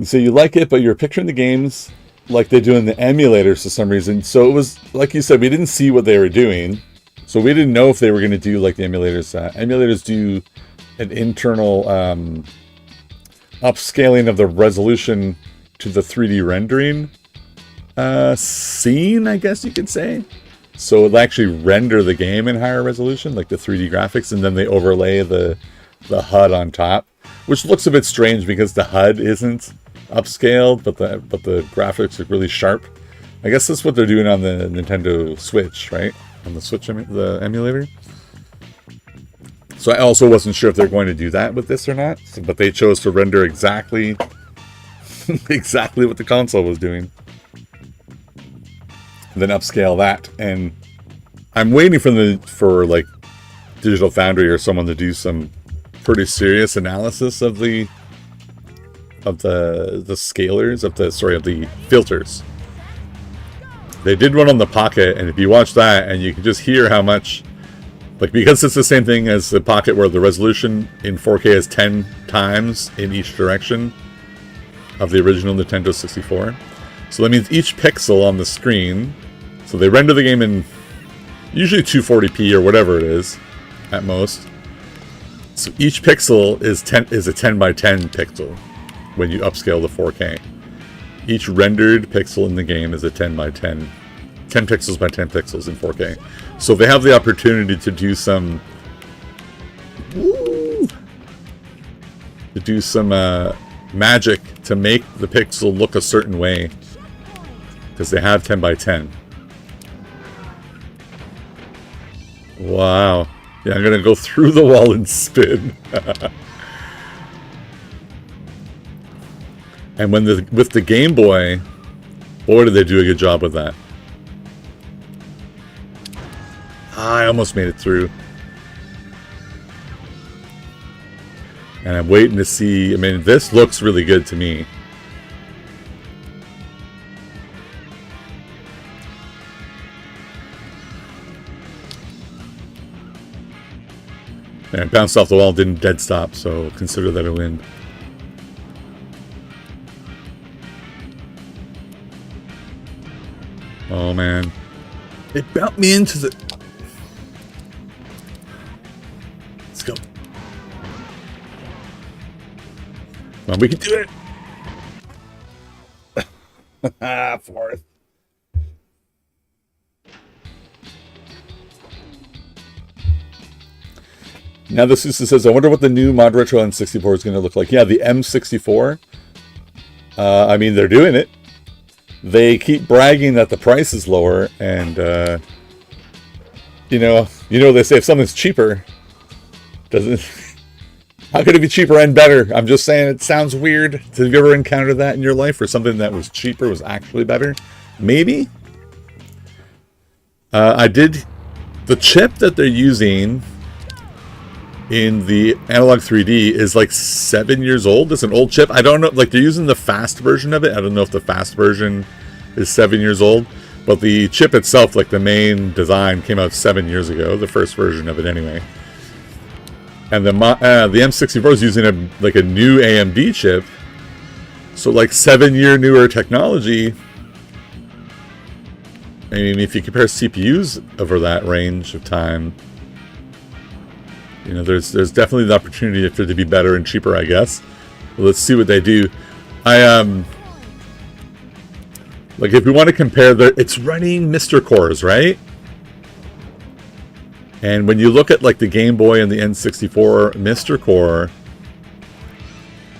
So you like it, but you're picturing the games like they do in the emulators for some reason. So it was, like you said, we didn't see what they were doing. So we didn't know if they were going to do like the emulators. Emulators do an internal upscaling of the resolution to the 3D rendering scene, I guess you could say. So it'll actually render the game in higher resolution, like the 3D graphics, and then they overlay the HUD on top, which looks a bit strange because the HUD isn't upscaled, but the graphics are really sharp. I guess that's what they're doing on the Nintendo Switch, right? On the Switch, the emulator. So I also wasn't sure if they're going to do that with this or not, but they chose to render exactly exactly what the console was doing. Then upscale that, and I'm waiting for like Digital Foundry or someone to do some pretty serious analysis of the scalers of the filters. They did one on the Pocket, and if you watch that, and you can just hear how much, like, because it's the same thing as the Pocket where the resolution in 4K is 10 times in each direction of the original Nintendo 64. So that means each pixel on the screen, so they render the game in usually 240p or whatever it is at most. So each pixel is a 10 by 10 pixel when you upscale to 4K. Each rendered pixel in the game is a 10 by 10 pixels by 10 pixels in 4K. So they have the opportunity to do some magic to make the pixel look a certain way, because they have 10 by 10. Wow. Yeah, I'm gonna go through the wall and spin. And with the Game Boy, boy, did they do a good job with that. I almost made it through. And I'm waiting to see, I mean, this looks really good to me. And bounced off the wall, didn't dead stop, so consider that a win. Oh man. It bounced me into the... Let's go. Come on, we can do it! Fourth. Now the Susan says, I wonder what the new Mod Retro N64 is going to look like. Yeah, the M64. I mean, they're doing it. They keep bragging that the price is lower, and you know, they say if something's cheaper, doesn't. How could it be cheaper and better? I'm just saying, it sounds weird. Have you ever encountered that in your life, where something that was cheaper was actually better? Maybe. I did. The chip that they're using in the Analogue 3D is like 7 years old. It's an old chip. I don't know, like, they're using the fast version of it. I don't know if the fast version is 7 years old, but the chip itself, like the main design, came out 7 years ago, the first version of it anyway. And the M64 is using a new AMD chip, so like 7-year newer technology. I mean, if you compare CPUs over that range of time, you know, there's definitely the opportunity for it to be better and cheaper, I guess. But let's see what they do. Like, if we want to compare, it's running Mr. Cores, right? And when you look at like the Game Boy and the N64 Mr. Core,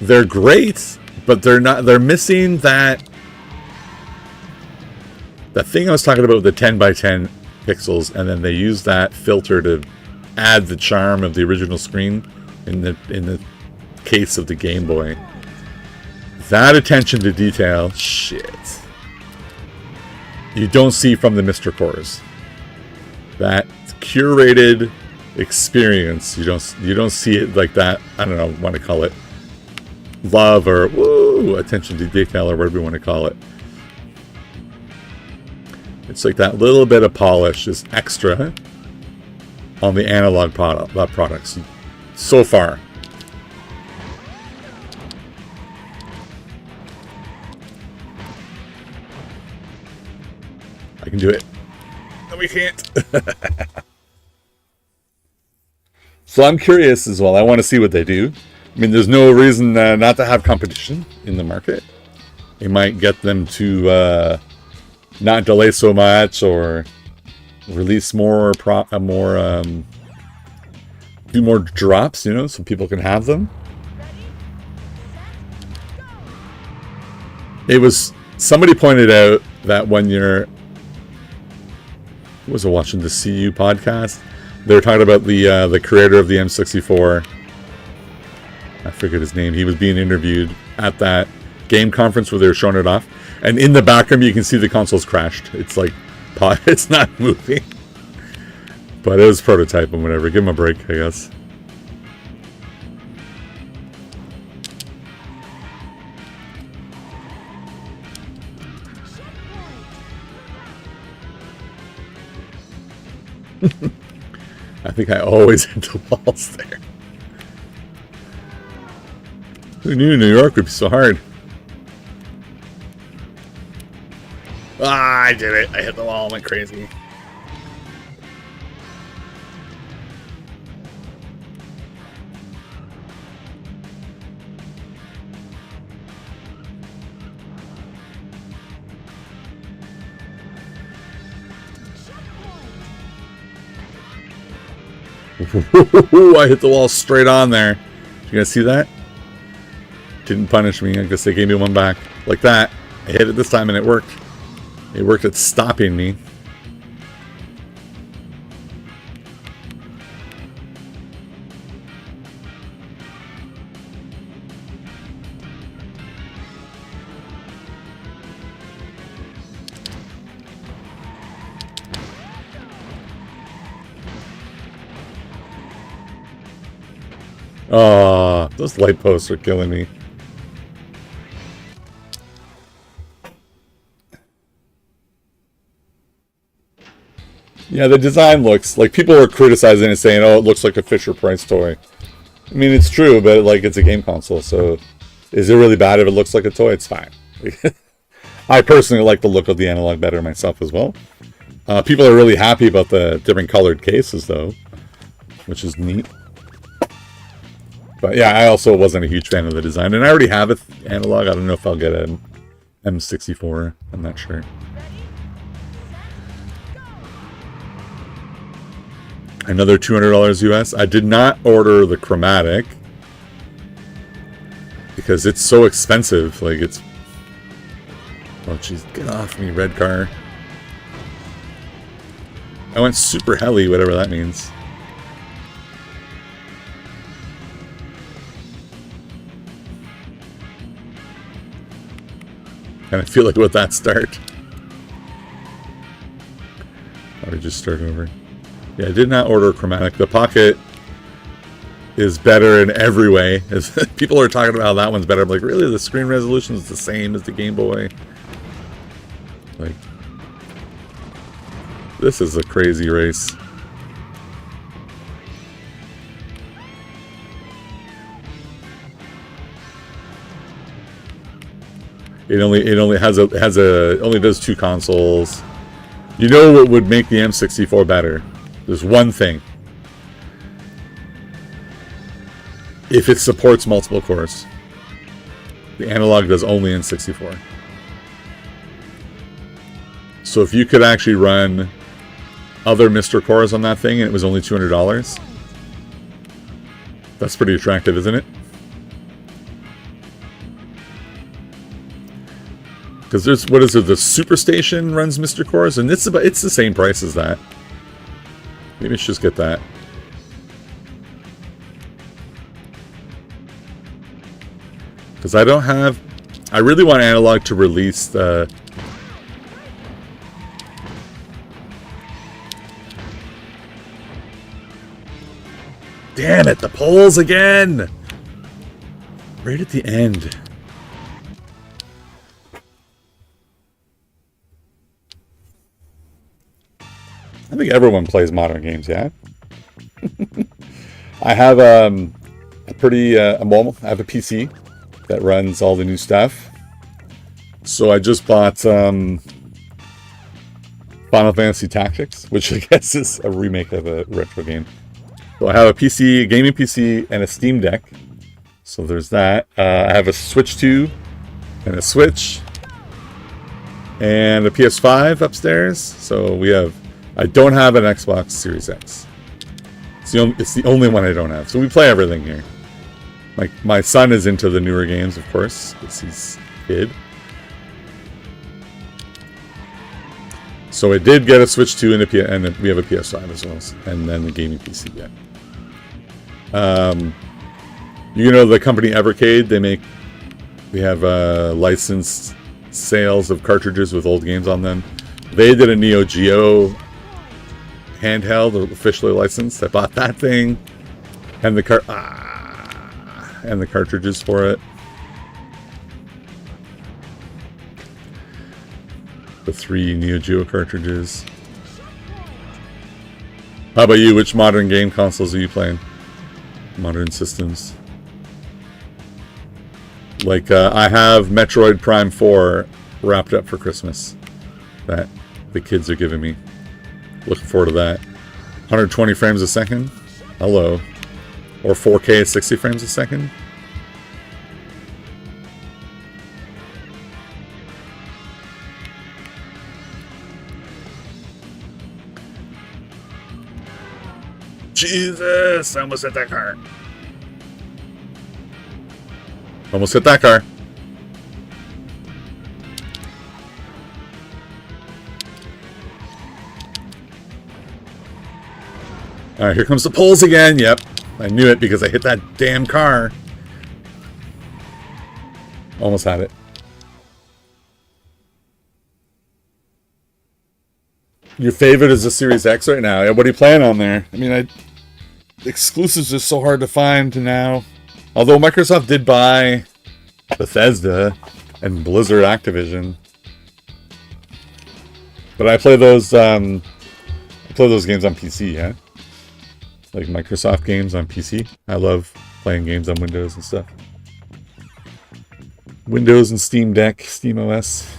they're great, but they're missing that thing I was talking about with the 10 by 10 pixels, and then they use that filter to add the charm of the original screen in the case of the Game Boy. That attention to detail, shit. you don't see from the Mr. Cores. That curated experience, you don't see it like that. I don't know what to call it, love or woo, attention to detail or whatever you want to call it. It's like that little bit of polish is extra on the analog products so far. I can do it. No, we can't. So I'm curious as well. I want to see what they do. I mean, there's no reason not to have competition in the market. It might get them to not delay so much, or release more, do more drops, you know, so people can have them. It was, somebody pointed out that when you're, was I watching the CU podcast? They were talking about the creator of the M64. I forget his name. He was being interviewed at that game conference where they were showing it off. And in the background, you can see the console's crashed. It's like, it's not moving. But it was prototype and whatever. Give him a break, I guess. I think I always hit the walls there. Who knew New York would be so hard? Ah, I did it. I hit the wall. I went crazy. I hit the wall straight on there. You guys see that? Didn't punish me. I guess they gave me one back. Like that. I hit it this time and it worked. It worked at stopping me. Oh, those light posts are killing me. Yeah, the design looks like, people are criticizing it, saying, "Oh, it looks like a Fisher-Price toy." I mean, it's true, but like, it's a game console, so is it really bad if it looks like a toy? It's fine. I personally like the look of the Analogue better myself as well. People are really happy about the different colored cases, though, which is neat. But yeah, I also wasn't a huge fan of the design, and I already have an Analogue. I don't know if I'll get an M64. I'm not sure. Another $200 US. I did not order the chromatic because it's so expensive. Like, it's... Oh, jeez, get off me, red car. I went super heli, whatever that means. Kind of feel like with that start. Probably just start over. Yeah, I did not order a chromatic. The Pocket is better in every way. People are talking about how that one's better. I'm like, really? The screen resolution is the same as the Game Boy? Like, this is a crazy race. It only only does 2 consoles. You know what would make the M64 better? There's one thing. If it supports multiple cores. The Analogue does only N64. So if you could actually run other Mr. cores on that thing and it was only $200, that's pretty attractive, isn't it? Because there's, what is it, the Superstation runs Mr. Cores, and it's the same price as that. Maybe I should just get that. Because I don't have... I really want Analogue to release the Damn it, the polls again! Right at the end. I think everyone plays modern games, yeah? I have a pretty, well, I have a PC that runs all the new stuff. So I just bought Final Fantasy Tactics, which I guess is a remake of a retro game. So I have a PC, a gaming PC, and a Steam Deck. So there's that. I have a Switch 2 and a Switch and a PS5 upstairs. So we have. I don't have an Xbox Series X. It's the only one I don't have. So we play everything here. My son is into the newer games, of course, because he's a kid. So I did get a Switch 2 and we have a PS5 as well, and then the gaming PC yet. You know the company Evercade? They have licensed sales of cartridges with old games on them. They did a Neo Geo handheld, officially licensed. I bought that thing and the cartridges for it. The 3 Neo Geo cartridges. How about you? Which modern game consoles are you playing? Modern systems. Like, I have Metroid Prime 4 wrapped up for Christmas. That the kids are giving me. Looking forward to that. 120 frames a second? Hello. Or 4K 60 frames a second? Jesus! I almost hit that car. Almost hit that car. Alright, here comes the poles again. Yep. I knew it because I hit that damn car. Almost had it. Your favorite is the Series X right now. What are you playing on there? I mean, exclusives are so hard to find now. Although Microsoft did buy Bethesda and Blizzard Activision. But I play those games on PC, yeah? Like Microsoft games on PC. I love playing games on Windows and stuff. Windows and Steam Deck, Steam OS.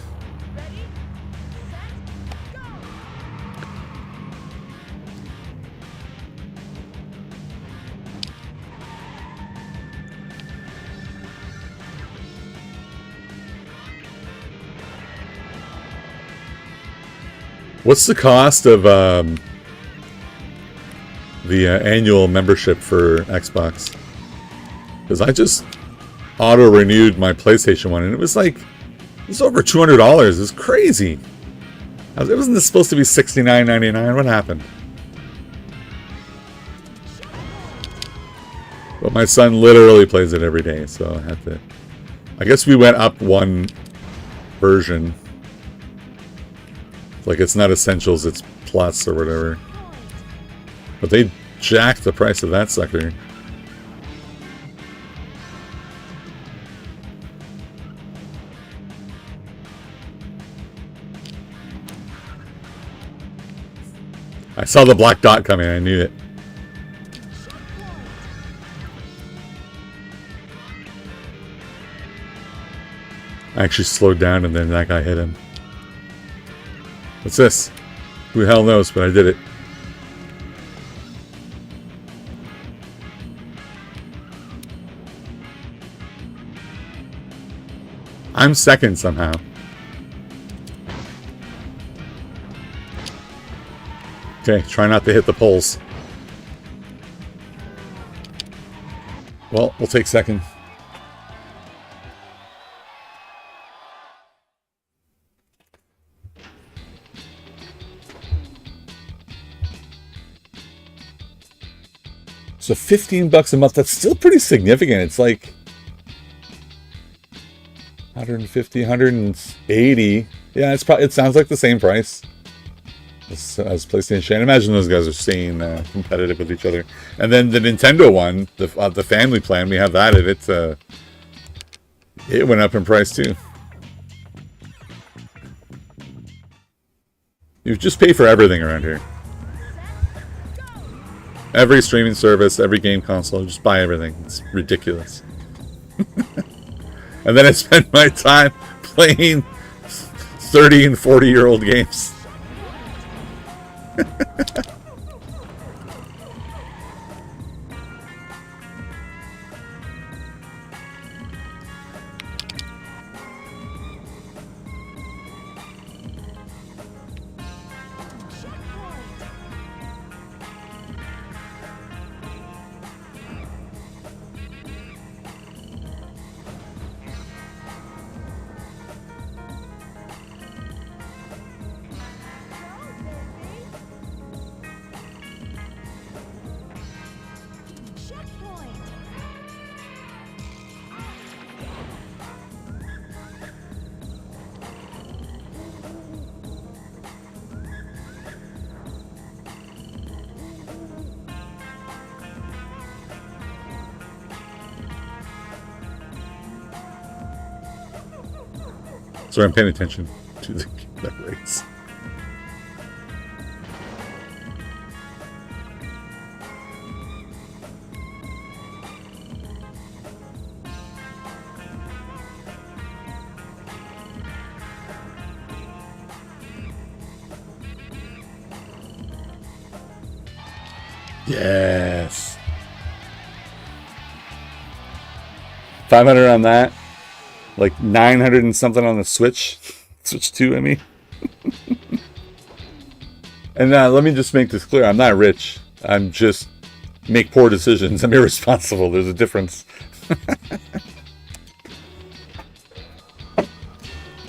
What's the cost of the annual membership for Xbox? Because I just auto-renewed my PlayStation one, and it was like, it's over $200. It's crazy. It wasn't supposed to be $69.99. What happened? But my son literally plays it every day, so I have to. I guess we went up one version. Like, it's not Essentials, it's Plus or whatever. But they jacked the price of that sucker. I saw the black dot coming, I knew it. I actually slowed down and then that guy hit him. What's this? Who the hell knows, but I did it. I'm second somehow. Okay, try not to hit the poles. Well, we'll take second. So $15 a month, that's still pretty significant. It's like 150, 180. Yeah, it sounds like the same price. as PlayStation. I imagine those guys are staying competitive with each other. And then the Nintendo one, the family plan, we have that. It went up in price too. You just pay for everything around here. Every streaming service, every game console, just buy everything. It's ridiculous. And then I spend my time playing 30 and 40-year-old games. Sorry, I'm paying attention to the race. Yes. 500 on that. Like 900 and something on the Switch. Switch 2, I mean. And let me just make this clear. I'm not rich. I'm just make poor decisions. I'm irresponsible. There's a difference. I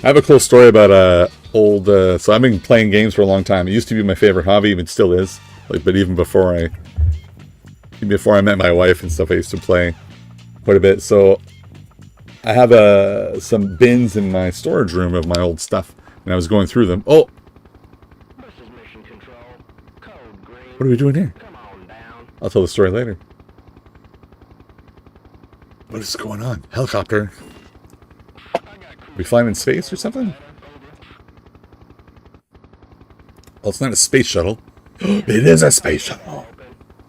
have a cool story about old... so I've been playing games for a long time. It used to be my favorite hobby. It still is. Like, but even before I met my wife and stuff, I used to play quite a bit. So I have some bins in my storage room of my old stuff, and I was going through them. Oh! This is Mission Control. Code green. What are we doing here? Come on down. I'll tell the story later. What is going on? Helicopter. Are we flying in space or something? Well, it's not a space shuttle. It is a space shuttle.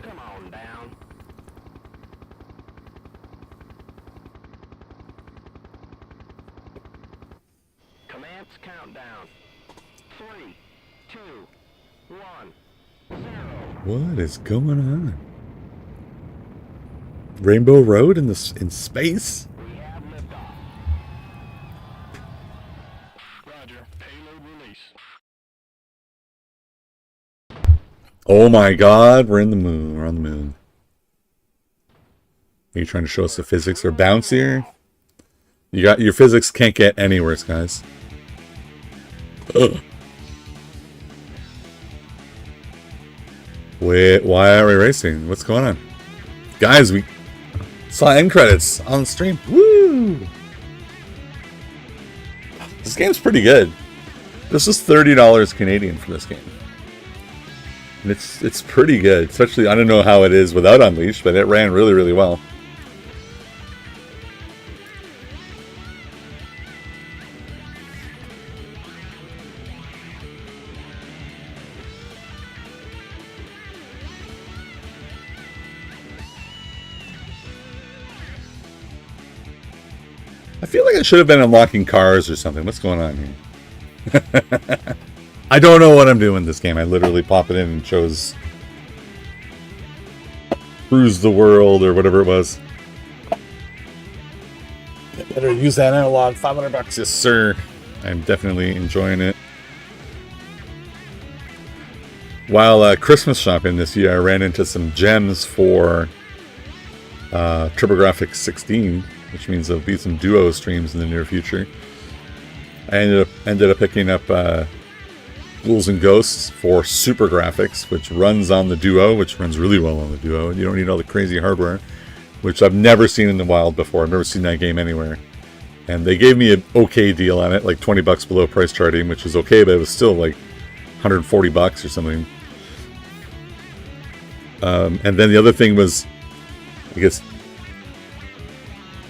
Come on down. Commence countdown. 3, 2, 1, 0. What is going on? Rainbow Road in space? We have liftoff. Roger. Payload release. Oh my God, we're in the moon. We're on the moon. Are you trying to show us the physics are bouncier? You got your physics can't get any worse, guys. Ugh. Wait, why are we racing? What's going on? Guys, we saw end credits on the stream. Woo! This game's pretty good. This is $30 Canadian for this game. And it's pretty good. Especially, I don't know how it is without Unleashed, but it ran really, really well. I feel like I should have been unlocking cars or something. What's going on here? I don't know what I'm doing this game. I literally pop it in and chose Cruis'n World or whatever it was. I better use that analog. $500, yes sir. I'm definitely enjoying it. While Christmas shopping this year, I ran into some gems for TurboGrafx 16, which means there'll be some duo streams in the near future. I ended up picking up Ghouls and Ghosts for Super Graphics, which runs on the Duo, which runs really well on the Duo. You don't need all the crazy hardware, which I've never seen in the wild before. I've never seen that game anywhere. And they gave me an okay deal on it, like $20 below price charting, which is okay, but it was still like $140 or something. And then the other thing was, I guess,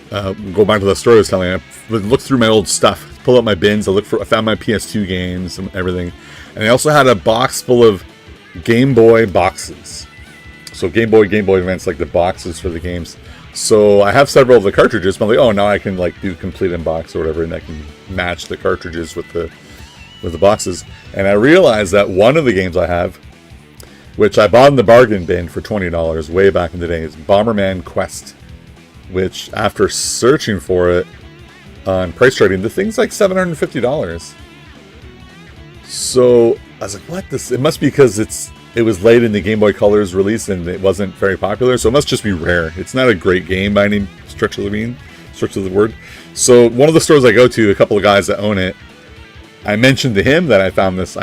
go back to the story I was telling you. I looked through my old stuff, pulled out my bins. I found my PS2 games and everything, and I also had a box full of Game Boy boxes. So Game Boy Advance, like the boxes for the games. So I have several of the cartridges, but I'm like, oh, now I can like do complete unbox or whatever, and I can match the cartridges with the boxes. And I realized that one of the games I have, which I bought in the bargain bin for $20 way back in the day, is Bomberman Quest. Which, after searching for it on price trading, the thing's like $750. So I was like, what? It must be because it was late in the Game Boy Color's release and it wasn't very popular, so it must just be rare. It's not a great game by any stretch of the word. So one of the stores I go to, a couple of guys that own it, I mentioned to him that I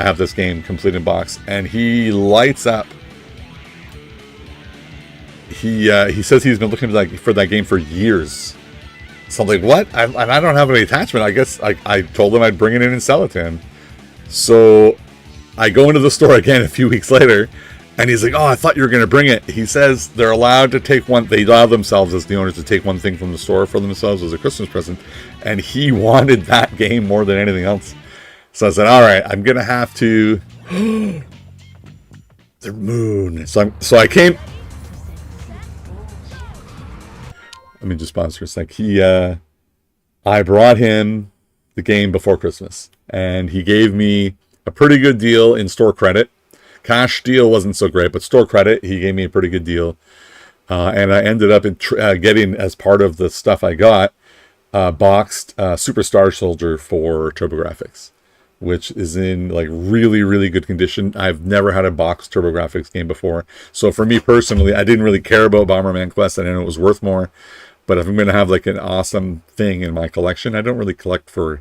have this game complete in box, and he lights up. He says he's been looking for that game for years. So I'm like, what? I don't have any attachment. I guess I told him I'd bring it in and sell it to him. So I go into the store again a few weeks later, and he's like, oh, I thought you were going to bring it. He says they're allowed to take they allow themselves as the owners to take one thing from the store for themselves as a Christmas present. And he wanted that game more than anything else. So I said, all right, I'm going to have to... the moon. So I came... Let me just pause for a sec. I brought him the game before Christmas, and he gave me a pretty good deal in store credit. Cash deal wasn't so great, but store credit, he gave me a pretty good deal. And I ended up getting, as part of the stuff I got, boxed Superstar Soldier for TurboGrafx, which is in like really, really good condition. I've never had a boxed TurboGrafx game before. So for me personally, I didn't really care about Bomberman Quest. I didn't know it was worth more. But if I'm going to have like an awesome thing in my collection, I don't really collect for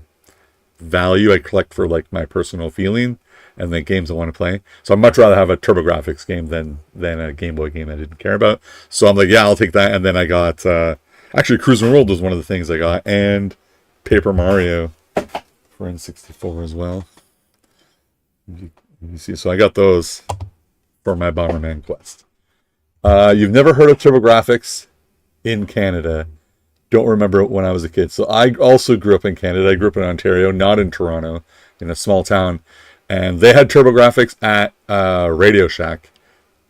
value. I collect for like my personal feeling and the games I want to play. So I'd much rather have a TurboGrafx game than a Game Boy game I didn't care about. So I'm like, yeah, I'll take that. And then I got, actually Cruis'n World was one of the things I got, and Paper Mario for N64 as well. You see, so I got those for my Bomberman Quest. You've never heard of TurboGrafx in Canada. Don't remember it when I was a kid. So I also grew up in Canada. I grew up in Ontario, not in Toronto, in a small town. And they had TurboGrafx at Radio Shack.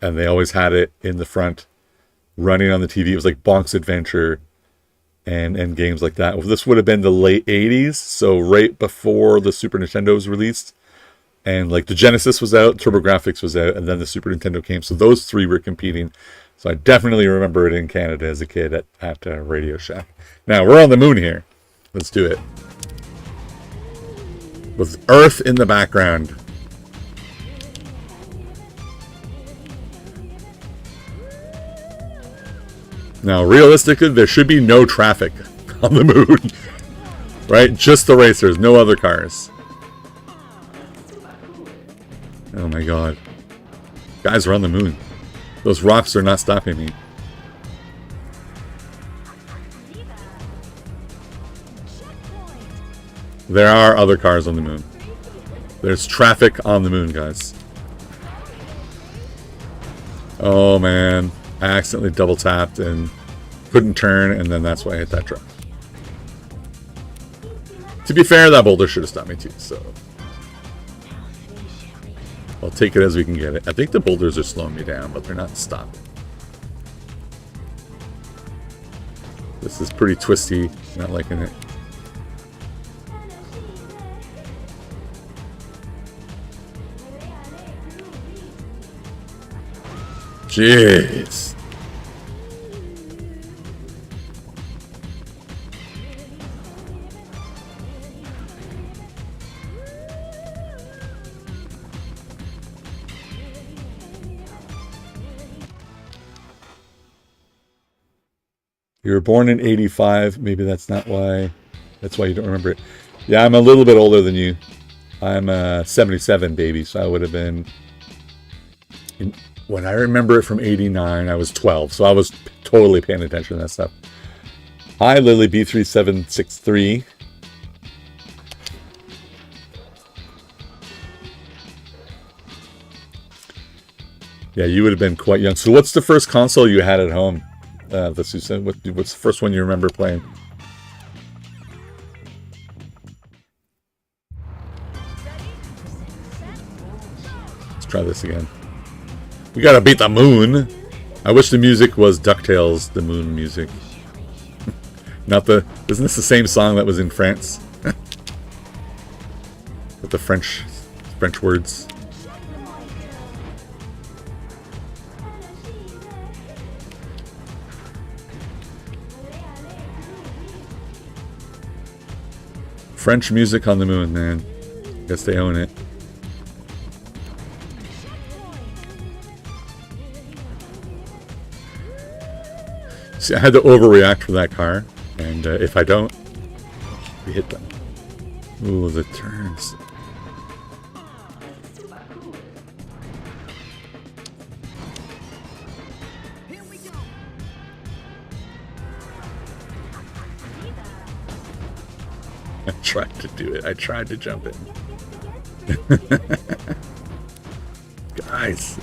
And they always had it in the front running on the TV. It was like Bonk's Adventure and games like that. This would have been the late 80s. So right before the Super Nintendo was released. And like the Genesis was out, TurboGrafx was out, and then the Super Nintendo came. So those three were competing. So I definitely remember it in Canada as a kid at Radio Shack. Now, we're on the moon here. Let's do it. With Earth in the background. Now, realistically, there should be no traffic on the moon. Right? Just the racers, no other cars. Oh my god. Guys are on the moon. Those rocks are not stopping me. There are other cars on the moon. There's traffic on the moon, guys. Oh man. I accidentally double tapped and couldn't turn, and then that's why I hit that truck. To be fair, that boulder should have stopped me too, so I'll take it as we can get it. I think the boulders are slowing me down, but they're not stopping. This is pretty twisty. Not liking it. Jeez. You were born in 85. Maybe that's not why. That's why you don't remember it. Yeah, I'm a little bit older than you. I'm a 77 baby, so I would have been... When I remember it from 89, I was 12. So I was totally paying attention to that stuff. Hi, Lily B3763. Yeah, you would have been quite young. So what's the first console you had at home? What's the first one you remember playing? Let's try this again. We gotta beat the moon. I wish the music was DuckTales, the moon music. Not the... Isn't this the same song that was in France? With the French words. French music on the moon, man. Guess they own it. See, I had to overreact for that car, and if I don't, we hit them. Ooh, the turns. I tried to do it. I tried to jump in. Guys.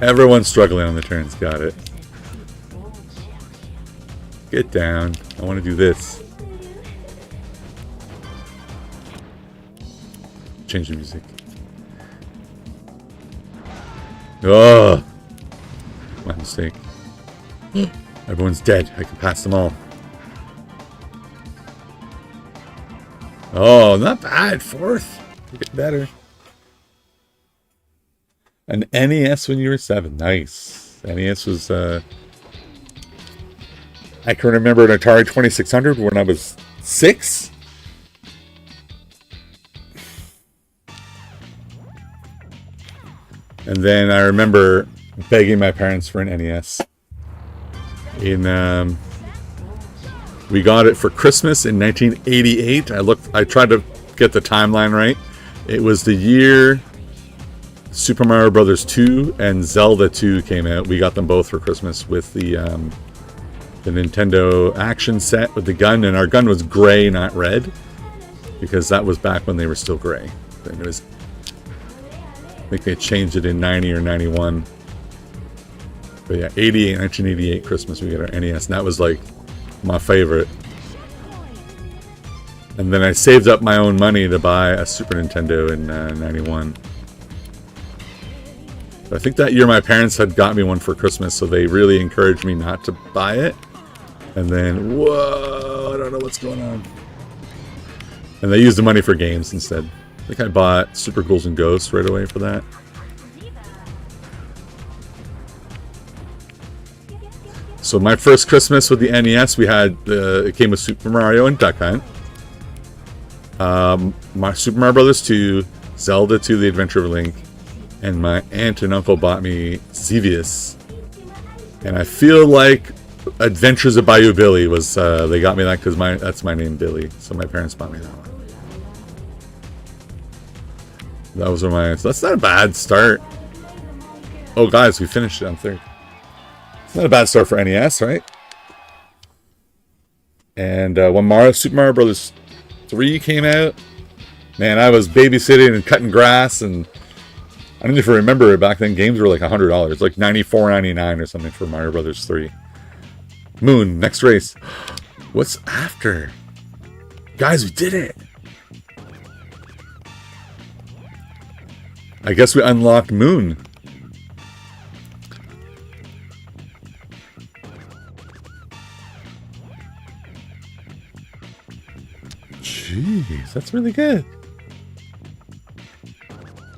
Everyone's struggling on the turns. Got it. Get down. I want to do this. Change the music. Oh! My mistake. Everyone's dead. I can pass them all. Oh, not bad. Fourth. We're getting better. An NES when you were 7. Nice. NES was, I can remember an Atari 2600 when I was 6. And then I remember begging my parents for an NES. We got it for Christmas in 1988. I tried to get the timeline right. It was the year Super Mario Brothers 2 and Zelda 2 came out. We got them both for Christmas with the Nintendo action set with the gun, and our gun was gray, not red, because that was back when they were still gray. I think they changed it in 90 or 91. But yeah, 1988 Christmas we got our NES, and that was like my favorite. And then I saved up my own money to buy a Super Nintendo in 91. I think that year my parents had got me one for Christmas, so they really encouraged me not to buy it. And then, whoa, I don't know what's going on. And they used the money for games instead. I think I bought Super Ghouls and Ghosts right away for that. So my first Christmas with the NES, we had it came with Super Mario and Duck Hunt, my Super Mario Brothers 2, Zelda 2: The Adventure of Link, and my aunt and uncle bought me Xevious. And I feel like Adventures of Bayou Billy was they got me that because that's my name, Billy. So my parents bought me that one. Those are my. So that's not a bad start. Oh, guys, we finished it on 3rd. It's not a bad start for NES, right? And when Super Mario Brothers 3 came out, man, I was babysitting and cutting grass, and I don't even remember it back then. Games were like $100, like $94.99 or something for Mario Brothers 3. Moon, next race. What's after? Guys, we did it. I guess we unlocked Moon. Jeez, that's really good.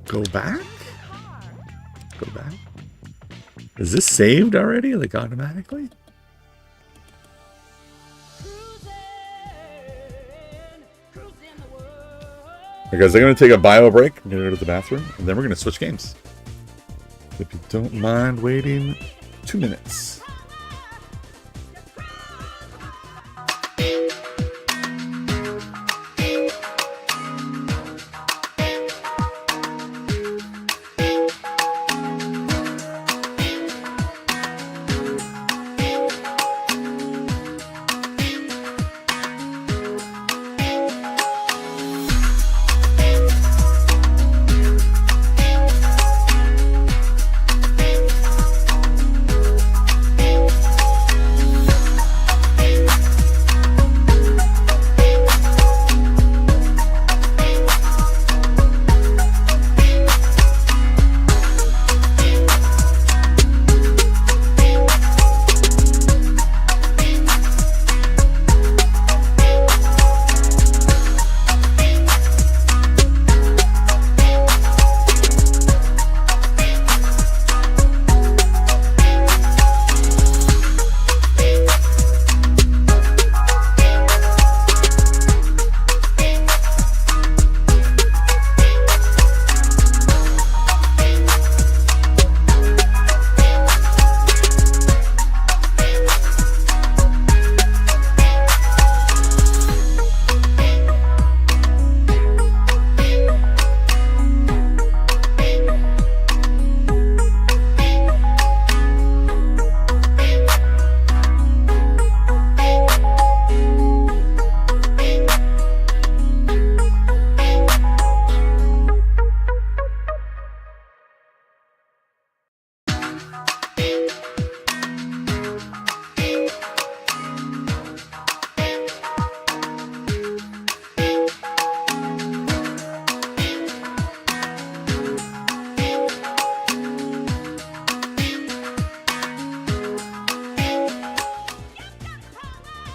Go back? Go back? Is this saved already, like automatically? Okay, guys, I'm going to take a bio break. I'm going to go to the bathroom, and then we're going to switch games. If you don't mind waiting 2 minutes.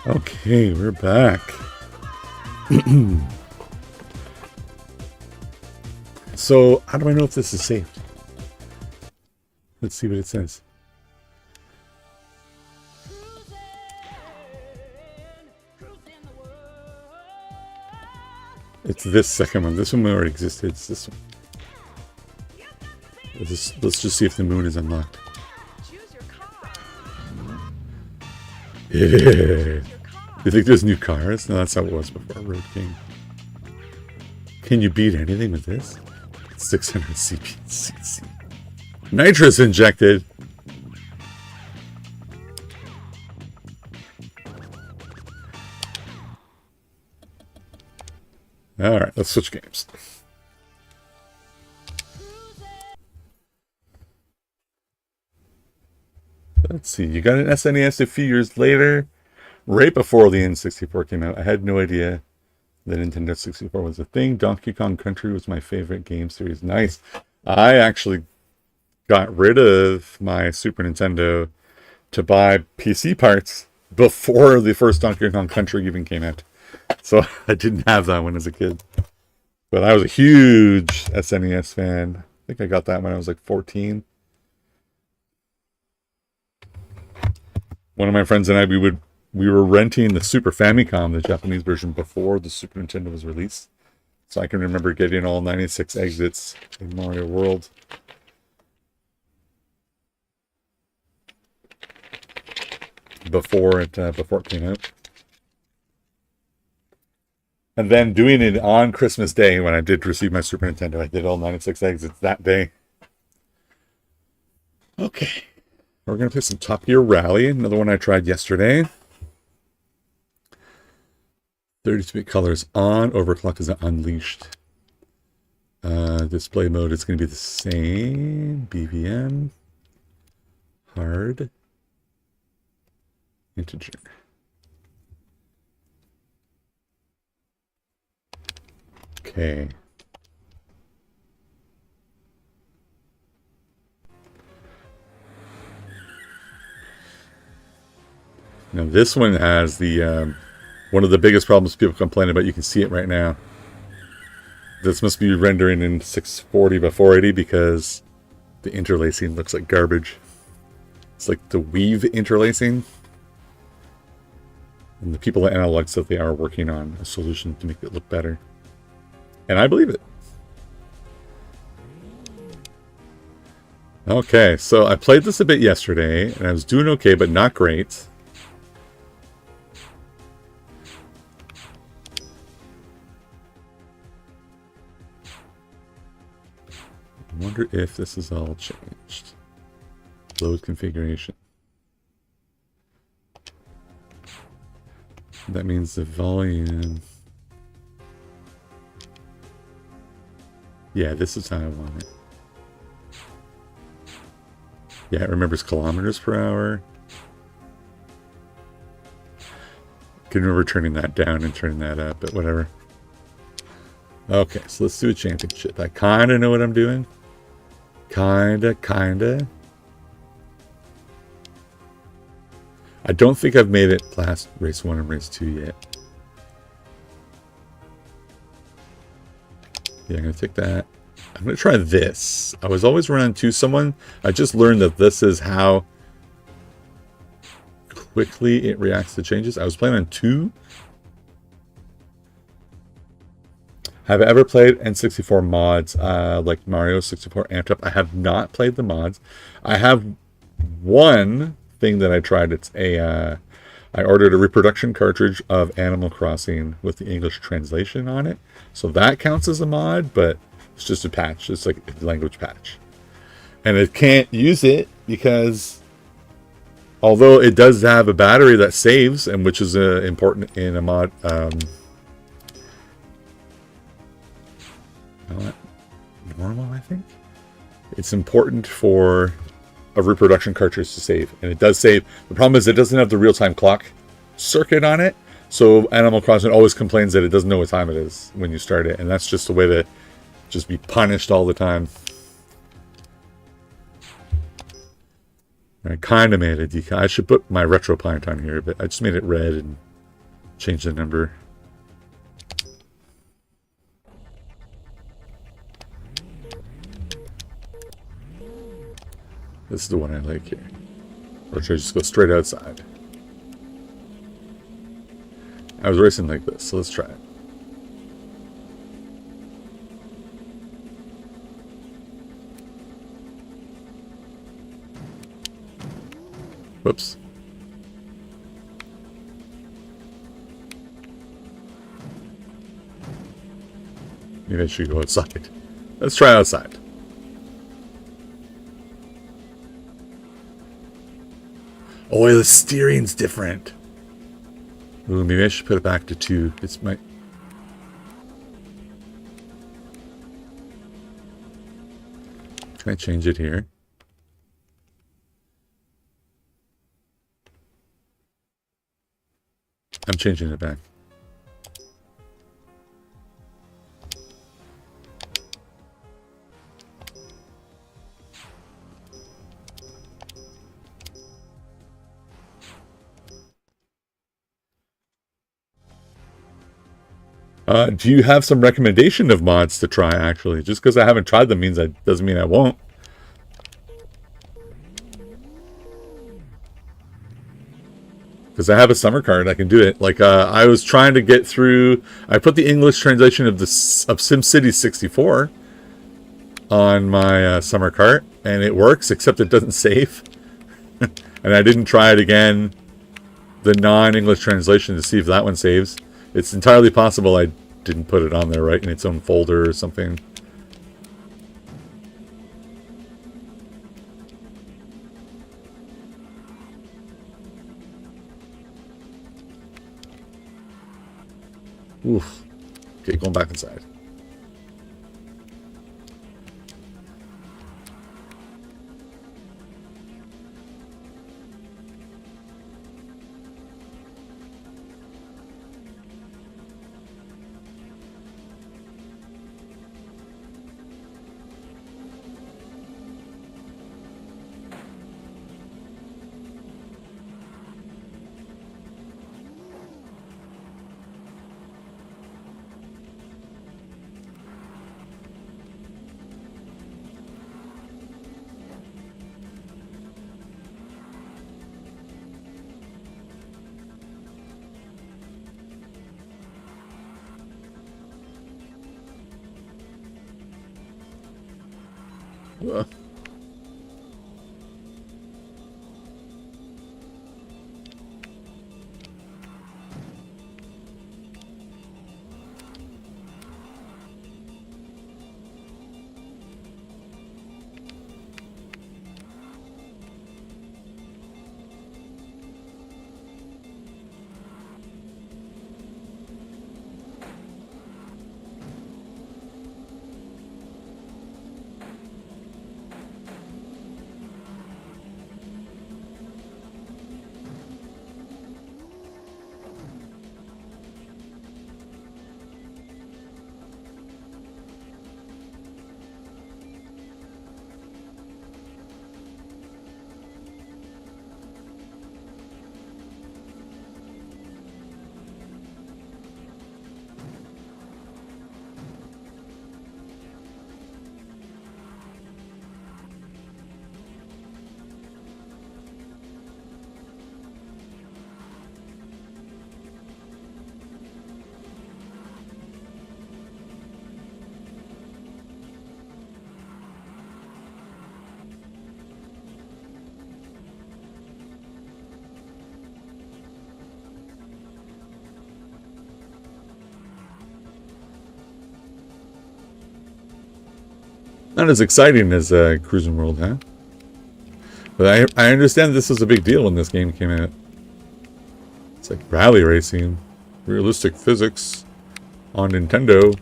Okay, we're back. So, how do I know if this is saved? Let's see what it says. It's this second one. This one already existed. It's this one. Let's just see if the moon is unlocked. Yeah. You think there's new cars? No, that's how it was before Road King. Can you beat anything with this? 600 CPCC. Nitrous injected. Alright, let's switch games. Let's see, you got an SNES a few years later, right before the N64 came out. I had no idea that Nintendo 64 was a thing. Donkey Kong Country was my favorite game series. Nice. I actually got rid of my Super Nintendo to buy PC parts before the first Donkey Kong Country even came out. So I didn't have that one as a kid. But I was a huge SNES fan. I think I got that when I was like 14. One of my friends and I, we were renting the Super Famicom, the Japanese version, before the Super Nintendo was released. So I can remember getting all 96 exits in Mario World. Before it came out. And then doing it on Christmas Day when I did receive my Super Nintendo. I did all 96 exits that day. Okay. We're going to play some Top Gear Rally. Another one I tried yesterday. 32-bit colors on. Overclock is unleashed. Display mode is going to be the same. BVM. Hard. Integer. Okay. Now this one has the one of the biggest problems people complain about. You can see it right now. This must be rendering in 640 by 480 because the interlacing looks like garbage. It's like the weave interlacing. And the people at Analogue said they are working on a solution to make it look better. And I believe it. Okay, so I played this a bit yesterday, and I was doing okay, but not great. I wonder if this is all changed. Load configuration. That means the volume... Yeah, this is how I want it. Yeah, it remembers kilometers per hour. I can remember turning that down and turning that up, but whatever. Okay, so let's do a championship. I kind of know what I'm doing. Kinda. I don't think I've made it past race 1 and race 2 yet. Yeah, I'm going to take that. I'm going to try this. I was always running 2. I just learned that this is how quickly it reacts to changes. I was playing on 2. Have I ever played N64 mods like Mario 64 Amped Up? I have not played the mods. I have one thing that I tried. It's I ordered a reproduction cartridge of Animal Crossing with the English translation on it. So that counts as a mod, but it's just a patch. It's like a language patch. And it can't use it because although it does have a battery that saves, and which is important in a mod... normal, I think. It's important for a reproduction cartridge to save, and it does save. The problem is it doesn't have the real-time clock circuit on it, so Animal Crossing always complains that it doesn't know what time it is when you start it, and that's just a way to just be punished all the time. I kind of made it decal. I should put my retro pint on here, but I just made it red and Change the number. This is the one I like here. Or should I just go straight outside? I was racing like this, so let's try it. Whoops. Maybe I should go outside. Let's try outside. Oh, the steering's different. Ooh, maybe I should put it back to 2. It's my... Can I change it here? I'm changing it back. Do you have some recommendation of mods to try, actually? Just because I haven't tried them doesn't mean I won't. Because I have a summer card, I can do it. Like, I was trying to get through... I put the English translation of SimCity 64 on my summer cart, and it works, except it doesn't save. And I didn't try it again, the non-English translation, to see if that one saves. It's entirely possible I didn't put it on there right in its own folder or something. Oof. Okay, going back inside. Not as exciting as Cruis'n World, huh? But I understand this was a big deal when this game came out. It's like rally racing, realistic physics on Nintendo.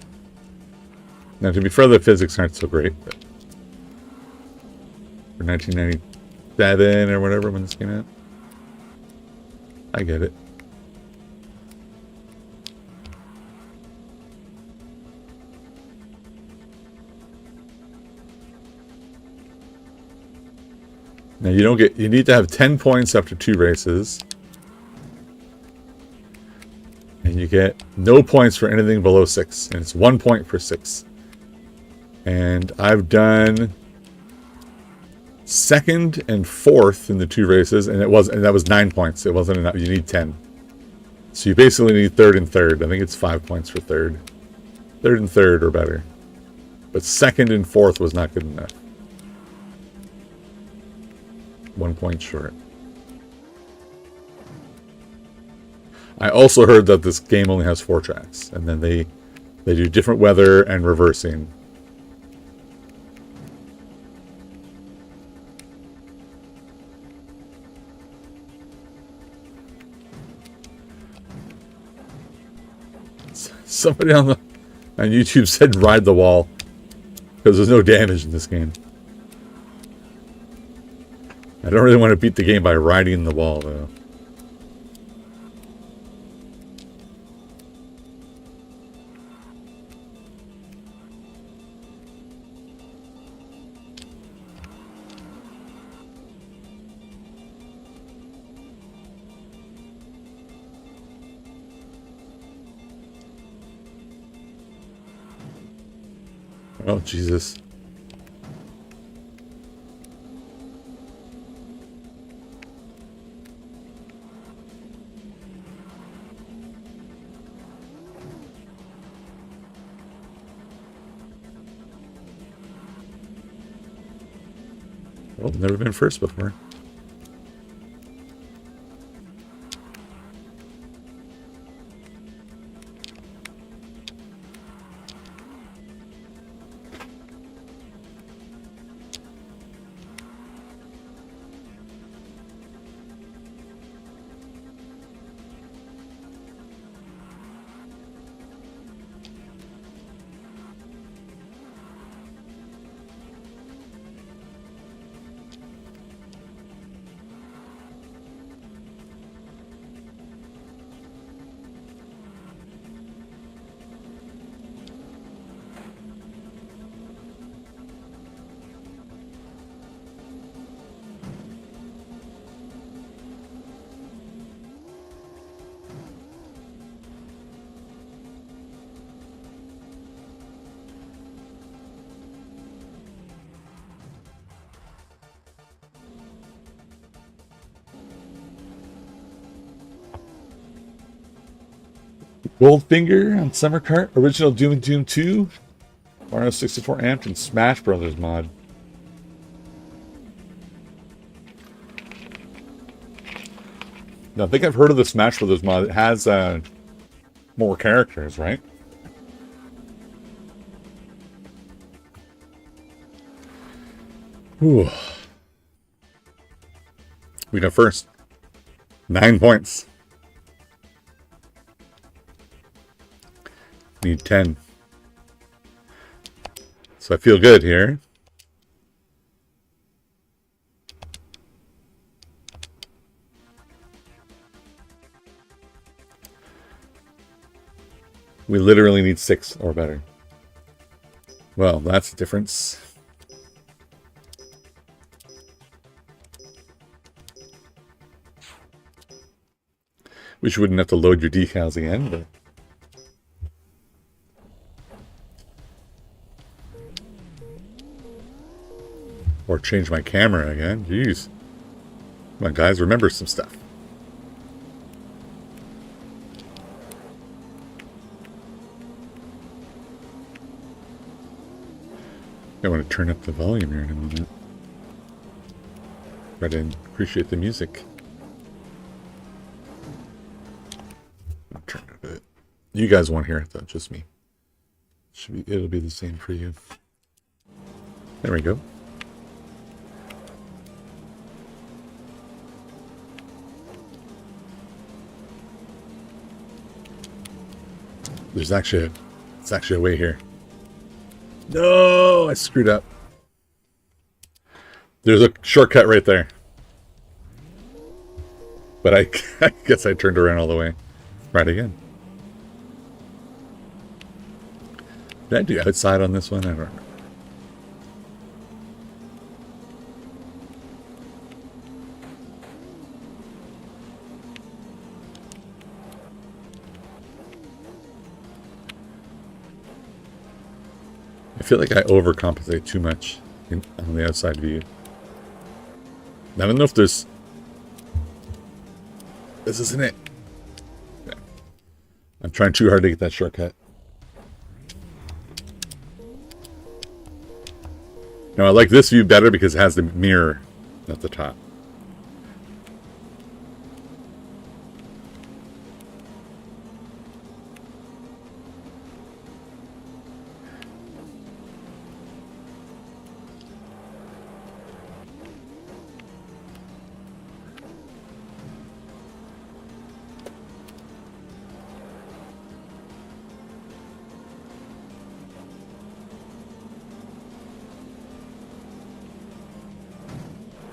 Now, to be fair, the physics aren't so great, but for 1997 or whatever when this came out, I get it. Now you need to have 10 points after 2 races. And you get no points for anything below 6. And it's 1 point for 6. And I've done second and fourth in the 2 races, and that was 9 points. It wasn't enough. You need 10. So you basically need third and third. I think it's 5 points for third. Third and third or better. But second and fourth was not good enough. 1 point short. I also heard that this game only has 4 tracks, and then they do different weather and reversing. Somebody on YouTube said ride the wall because there's no damage in this game. I don't really want to beat the game by riding the wall though. Oh, Jesus. Oh, never been first before. Goldfinger on Summer Kart, original Doom and Doom 2, Mario 64 amped, and Smash Brothers mod. Now, I think I've heard of the Smash Brothers mod. It has more characters, right? Ooh. We go first. 9 points. Need 10. So I feel good here. We literally need 6 or better. Well, that's the difference. Wish you wouldn't have to load your decals again, but... Or change my camera again. Jeez. Come on, guys, remember some stuff. I want to turn up the volume here in a moment. Try to appreciate the music. I'll turn it a bit. You guys won't hear it though, just me. It'll be the same for you. There we go. It's actually a way here. No, I screwed up. There's a shortcut right there. But I guess I turned around all the way. Right again. Did I do outside on this one? I don't remember. feel like I overcompensate too much on the outside view. I don't know if there's... This isn't it. Yeah. I'm trying too hard to get that shortcut. Now I like this view better because it has the mirror at the top.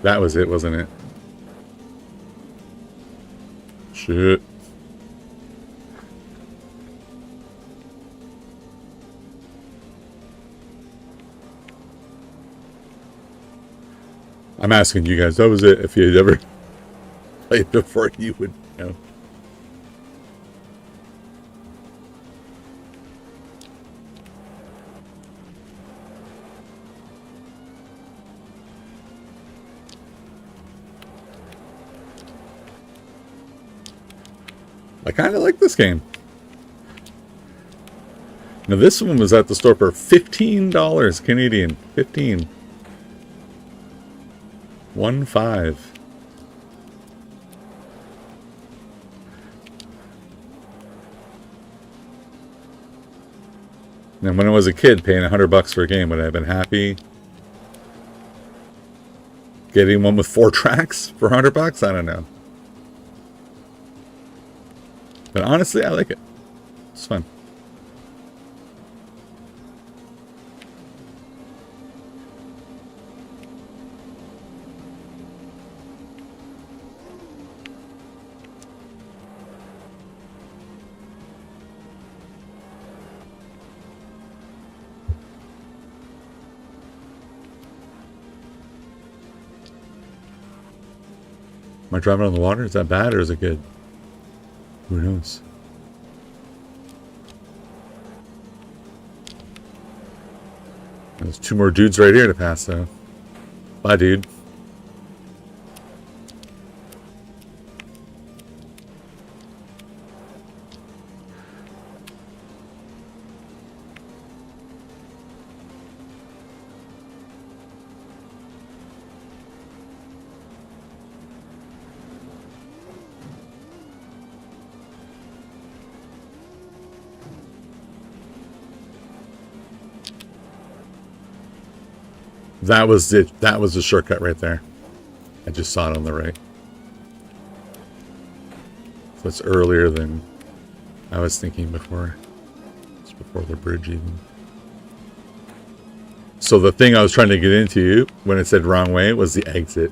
That was it, wasn't it? Shit. I'm asking you guys, that was it. If you'd ever played before, you would know. I kind of like this game. Now this one was at the store for $15 Canadian. 15. 1-5. And when I was a kid paying $100 for a game, would I have been happy getting one with 4 tracks for $100? I don't know. But honestly, I like it. It's fun. Am I driving on the water? Is that bad or is it good? Who knows? There's 2 more dudes right here to pass, though. Bye, dude. That was it. That was the shortcut right there. I just saw it on the right. So it's earlier than I was thinking before. It's before the bridge even. So the thing I was trying to get into when it said wrong way was the exit.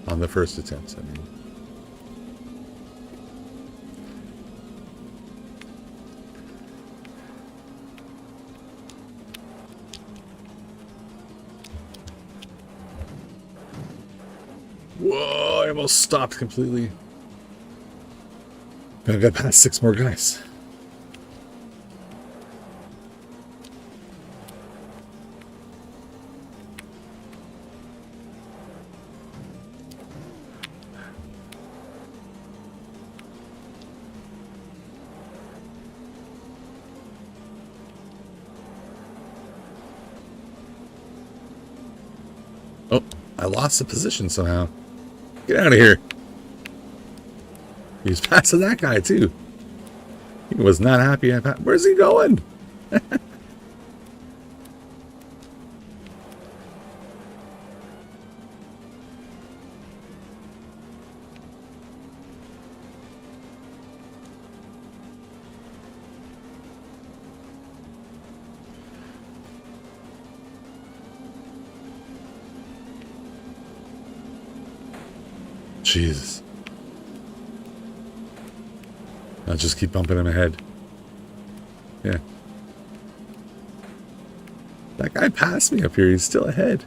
On the first attempt, I mean. Whoa, I almost stopped completely. Gotta get past 6 more guys. Oh, I lost the position somehow. Get out of here. He's passing that guy, too. He was not happy. Where's he going? Jesus. I'll just keep bumping him ahead. Yeah. That guy passed me up here. He's still ahead.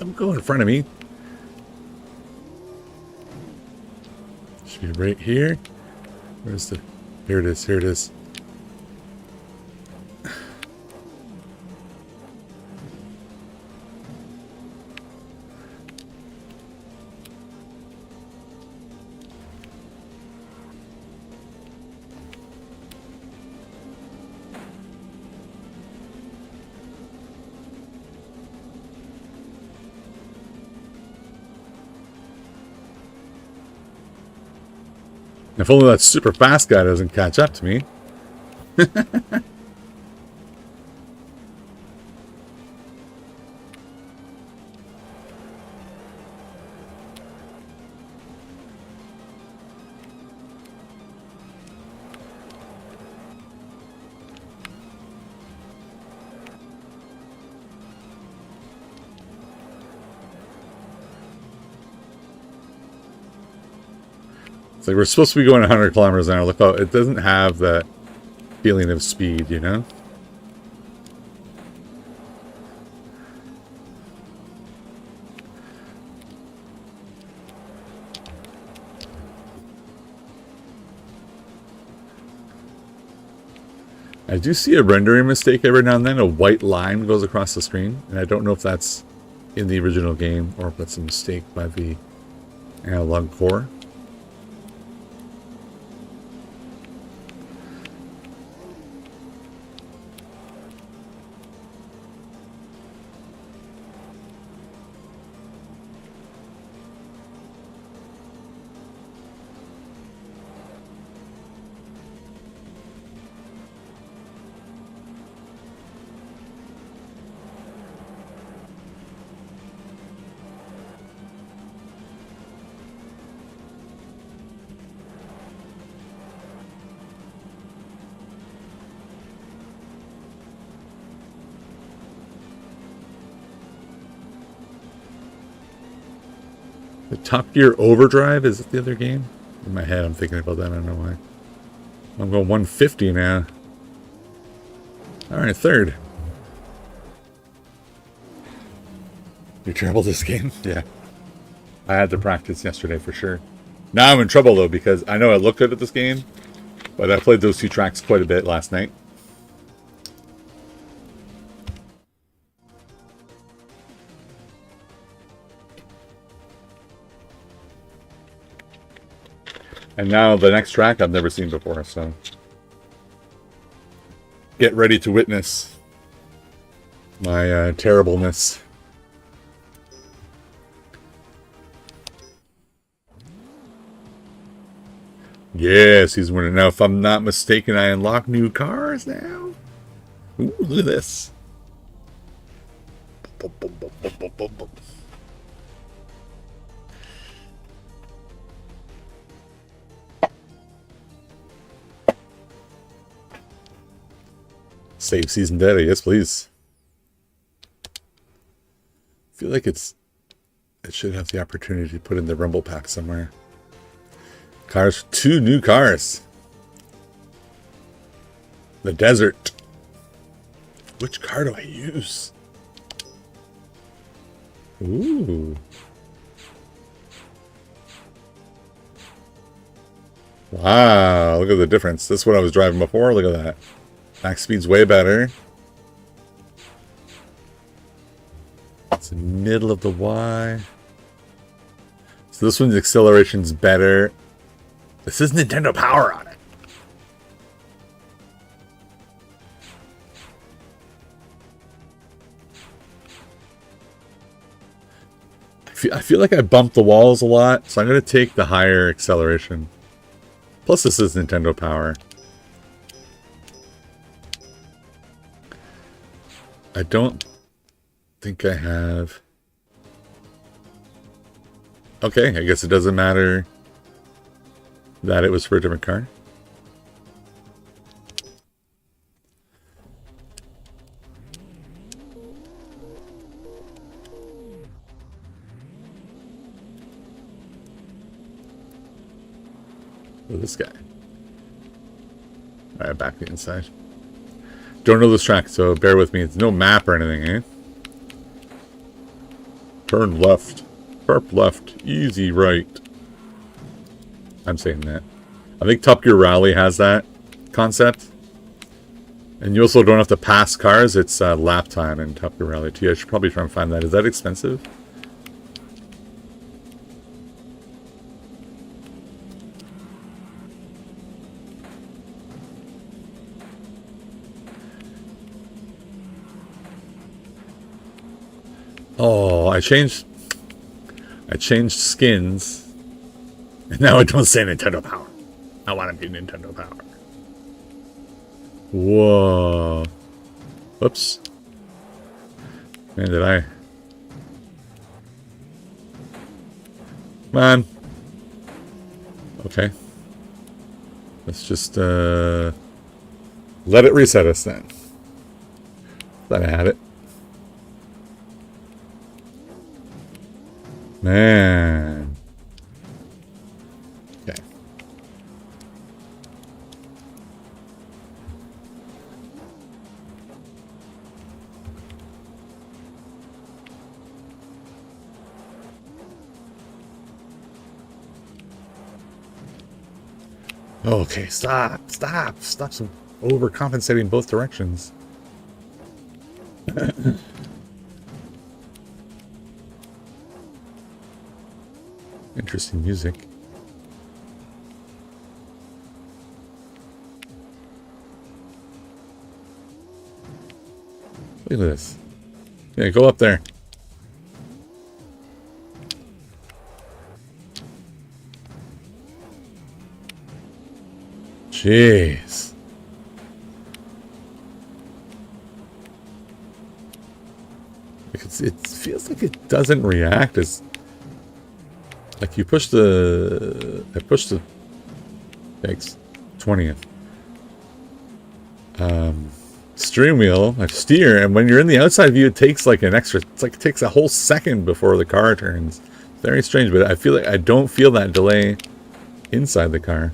Don't go in front of me. Should be right here. Where's the... Here it is, here it is. If only that super fast guy doesn't catch up to me. It's like we're supposed to be going 100 kilometers an hour. Look, it doesn't have that feeling of speed, you know? I do see a rendering mistake every now and then. A white line goes across the screen, and I don't know if that's in the original game or if that's a mistake by the Analogue core. The Top Gear Overdrive, is it the other game? In my head, I'm thinking about that. I don't know why. I'm going 150 now. Alright, third. You trouble this game? Yeah. I had to practice yesterday for sure. Now I'm in trouble though, because I know I look good at this game, but I played those two tracks quite a bit last night. And now the next track I've never seen before, so get ready to witness my terribleness. Yes, he's winning. Now, if I'm not mistaken, I unlock new cars now. Ooh, look at this. Save season data, yes please. I feel like it should have the opportunity to put in the Rumble Pack somewhere. Cars, 2 new cars. The desert. Which car do I use? Ooh. Wow, look at the difference. This is what I was driving before. Look at that. Max speed's way better. It's the middle of the Y. So this one's acceleration's better. This is Nintendo Power on it. I feel like I bumped the walls a lot, so I'm going to take the higher acceleration. Plus this is Nintendo Power. I don't think I have... Okay, I guess it doesn't matter that it was for a different car. Oh, this guy. Alright, back to the inside. Don't know this track, so bear with me. It's no map or anything, eh? Turn left. Sharp left. Easy right. I'm saying that. I think Top Gear Rally has that concept. And you also don't have to pass cars. It's lap time in Top Gear Rally too. I should probably try and find that. Is that expensive? Oh, I changed skins. And now it don't say Nintendo Power. I want to be Nintendo Power. Whoa. Whoops. Man, did I... Come on. Okay. Let's just, let it reset us then. Let I had it. Man. Okay. Okay, stop some overcompensating both directions. Interesting music. Look at this. Yeah, go up there. Jeez. It feels like it doesn't react as... Like you push the... I pushed the... Thanks. 20th. Steering wheel, I steer, and when you're in the outside view, it takes like an extra... It's like it takes a whole second before the car turns. Very strange, but I feel like I don't feel that delay inside the car.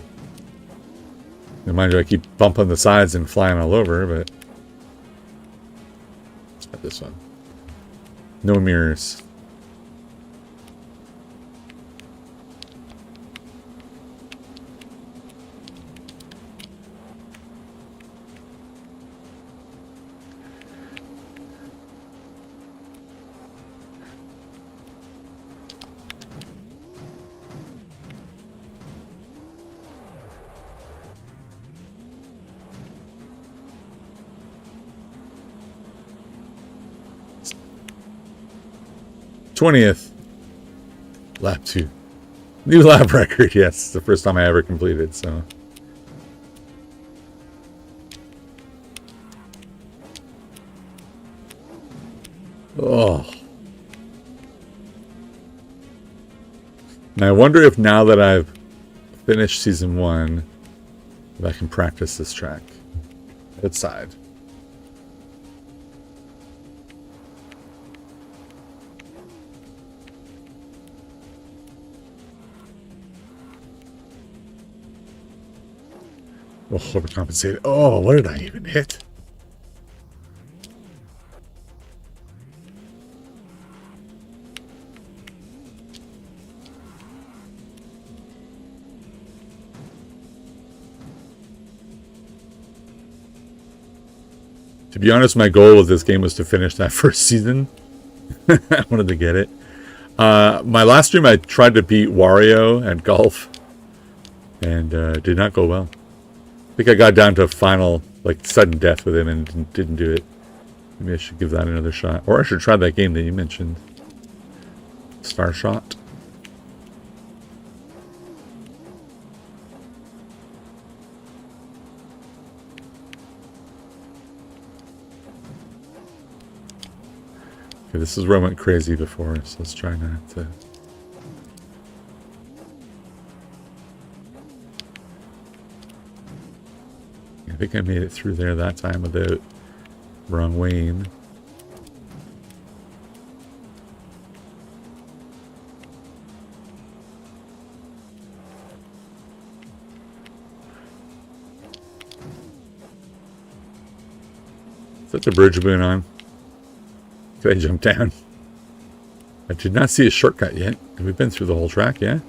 And mind you, I keep bumping the sides and flying all over, but... Let's try this one. No mirrors. '20th. Lap 2. New lap record, yes. The first time I ever completed, so. Oh. Now I wonder if now that I've finished Season 1, if I can practice this track outside. Oh, overcompensated. Oh, what did I even hit? To be honest, my goal with this game was to finish that first season. I wanted to get it. My last stream, I tried to beat Wario at golf, and did not go well. I think I got down to a final, like, sudden death with him and didn't do it. Maybe I should give that another shot. Or I should try that game that you mentioned. Star Shot. Okay, this is where I went crazy before, so let's try not to... I think I made it through there that time without wrong Wayne. Is that the bridge we're on? Could I jump down? I did not see a shortcut yet. We've been through the whole track, yeah?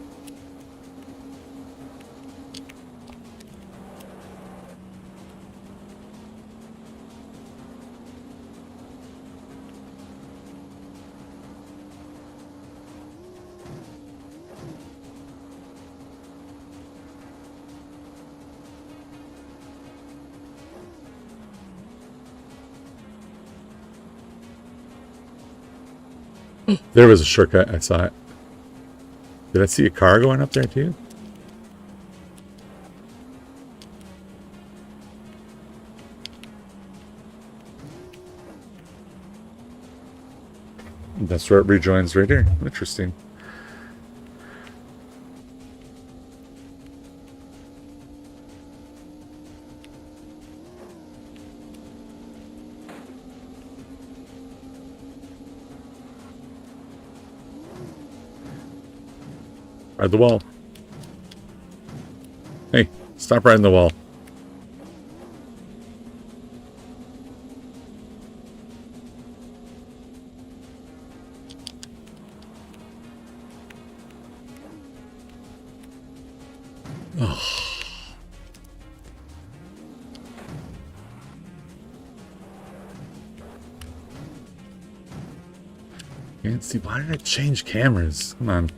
There was a shortcut. I saw it. Did I see a car going up there too? That's where it rejoins right here. Interesting. Ride the wall. Hey, stop riding the wall. Oh. Can't see. Why did I change cameras? Come on.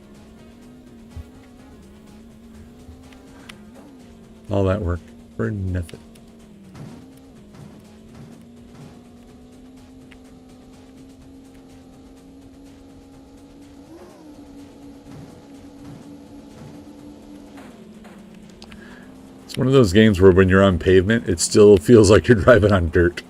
All that work for nothing. It's one of those games where when you're on pavement, it still feels like you're driving on dirt.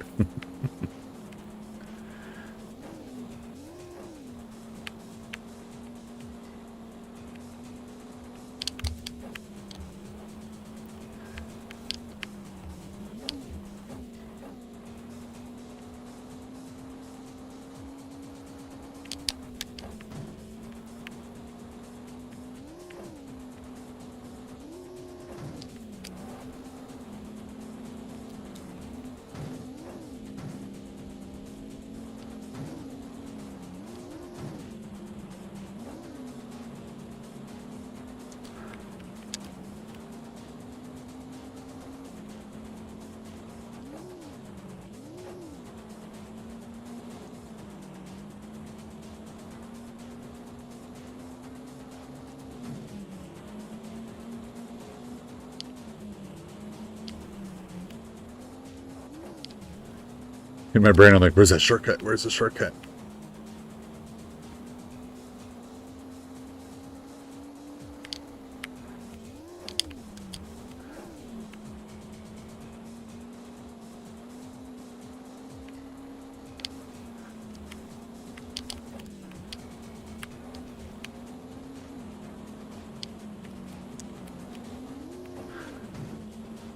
In my brain, I'm like, where's that shortcut? Where's the shortcut?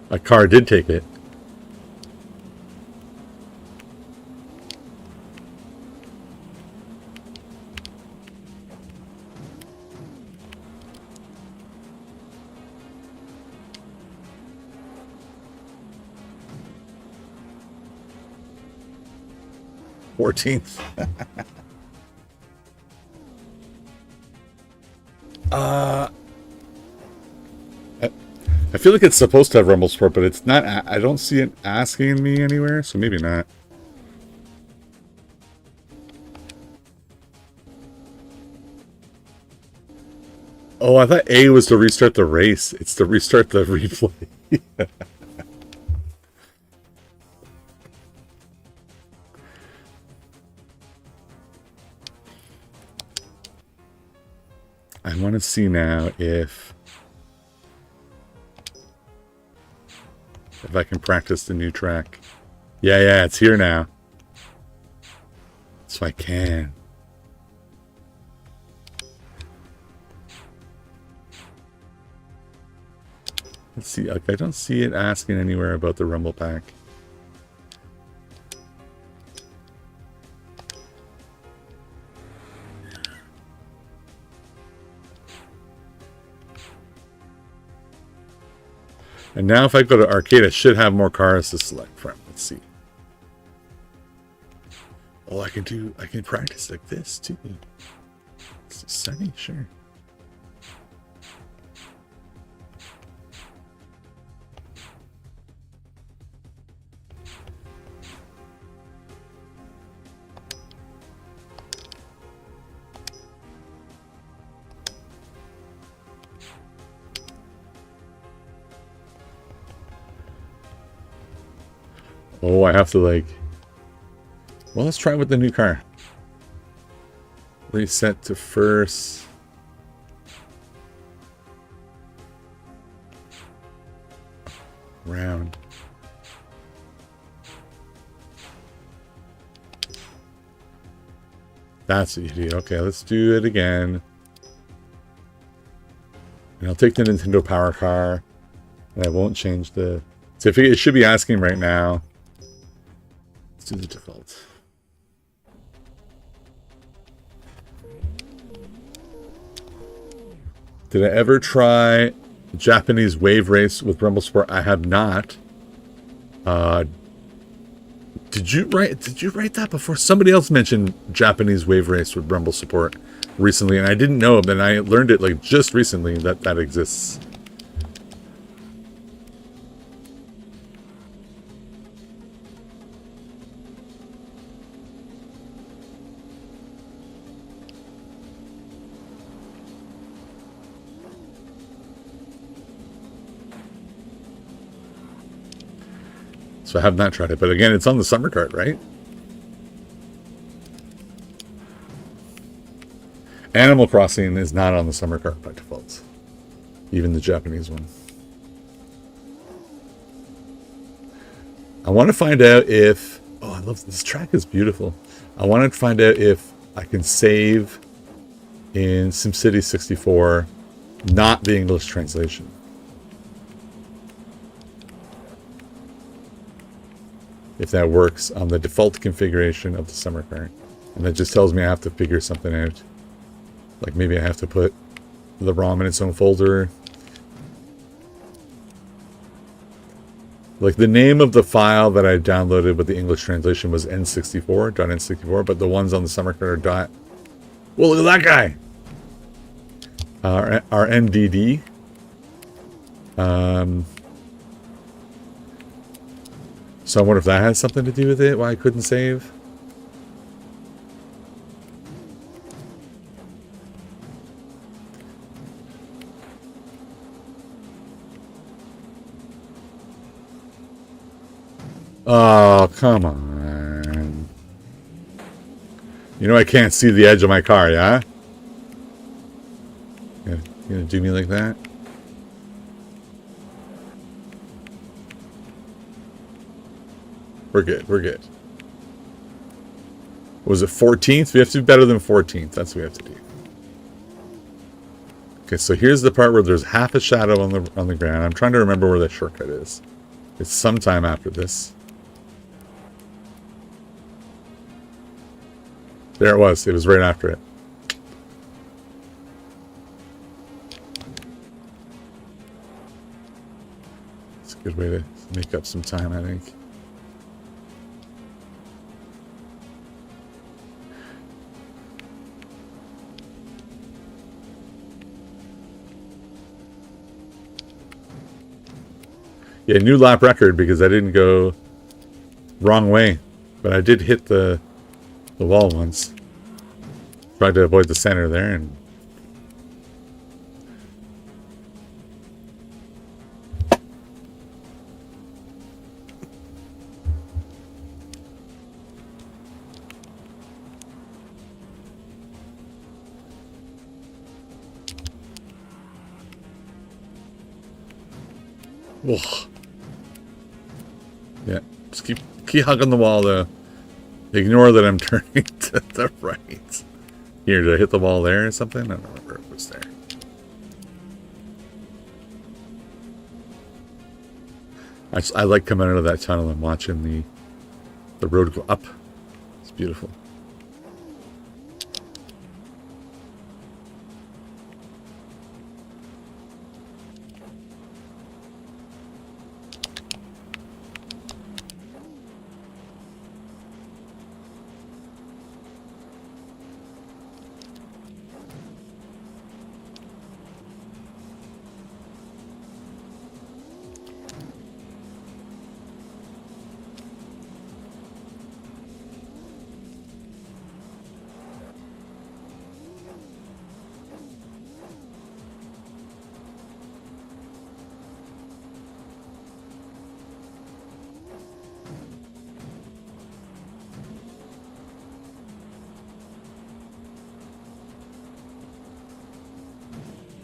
A car did take it. $14th. I feel like it's supposed to have rumble support, but it's not. I don't see it asking me anywhere, so maybe not. Oh, I thought A was to restart the race. It's to restart the replay. I want to see now if I can practice the new track. Yeah, it's here now. So I can. Let's see. I don't see it asking anywhere about the rumble pack. And now if I go to arcade, I should have more cars to select from. Let's see. Oh, I can practice like this too. It's sunny, sure. Oh, I have to like... Well, let's try with the new car. Reset to first. Round. That's what you do. Okay, let's do it again. And I'll take the Nintendo Power Car. And I won't change the... So it should be asking right now. Let's do the default. Did I ever try Japanese wave race with Rumble Sport? I have not. Did you write that before? Somebody else mentioned Japanese wave race with Rumble Support recently, and I didn't know, and I learned it like just recently that that exists. So I have not tried it, but again, it's on the summer cart, right? Animal Crossing is not on the summer cart by default. Even the Japanese one. I want to find out if... Oh, I love this track is beautiful. I want to find out if I can save in SimCity 64, not the English translation. If that works on the default configuration of the summer cart. And that just tells me I have to figure something out. Like maybe I have to put the ROM in its own folder. Like the name of the file that I downloaded with the English translation was N64, .N64, but the ones on the summer cart are dot... Well, look at that guy! Our NDD. So I wonder if that has something to do with it, why I couldn't save. Oh, come on. You know I can't see the edge of my car, yeah? You gonna do me like that? We're good, we're good. Was it 14th? We have to do better than 14th. That's what we have to do. Okay, so here's the part where there's half a shadow on the ground. I'm trying to remember where the shortcut is. It's sometime after this. There it was. It was right after it. It's a good way to make up some time, I think. Yeah, new lap record because I didn't go wrong way. But I did hit the wall once. Tried to avoid the center there and... Ugh. Yeah, just keep hugging the wall though. Ignore that I'm turning to the right. Here, did I hit the wall there or something? I don't remember if it was there. I like coming out of that tunnel and watching the road go up. It's beautiful.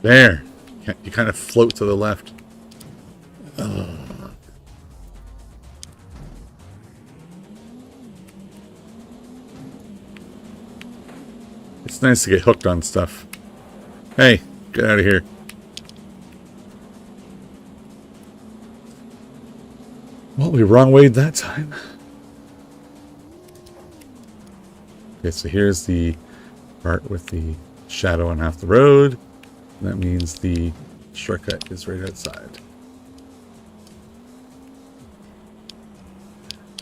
There. You kind of float to the left. It's nice to get hooked on stuff. Hey, get out of here. Well, we wrong wayed that time. Okay, so here's the part with the shadow on half the road. That means the shortcut is right outside.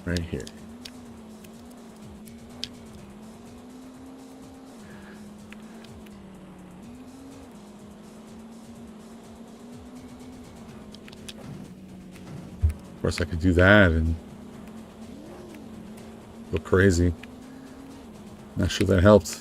Right here. Of course, I could do that and go crazy. Not sure that helped.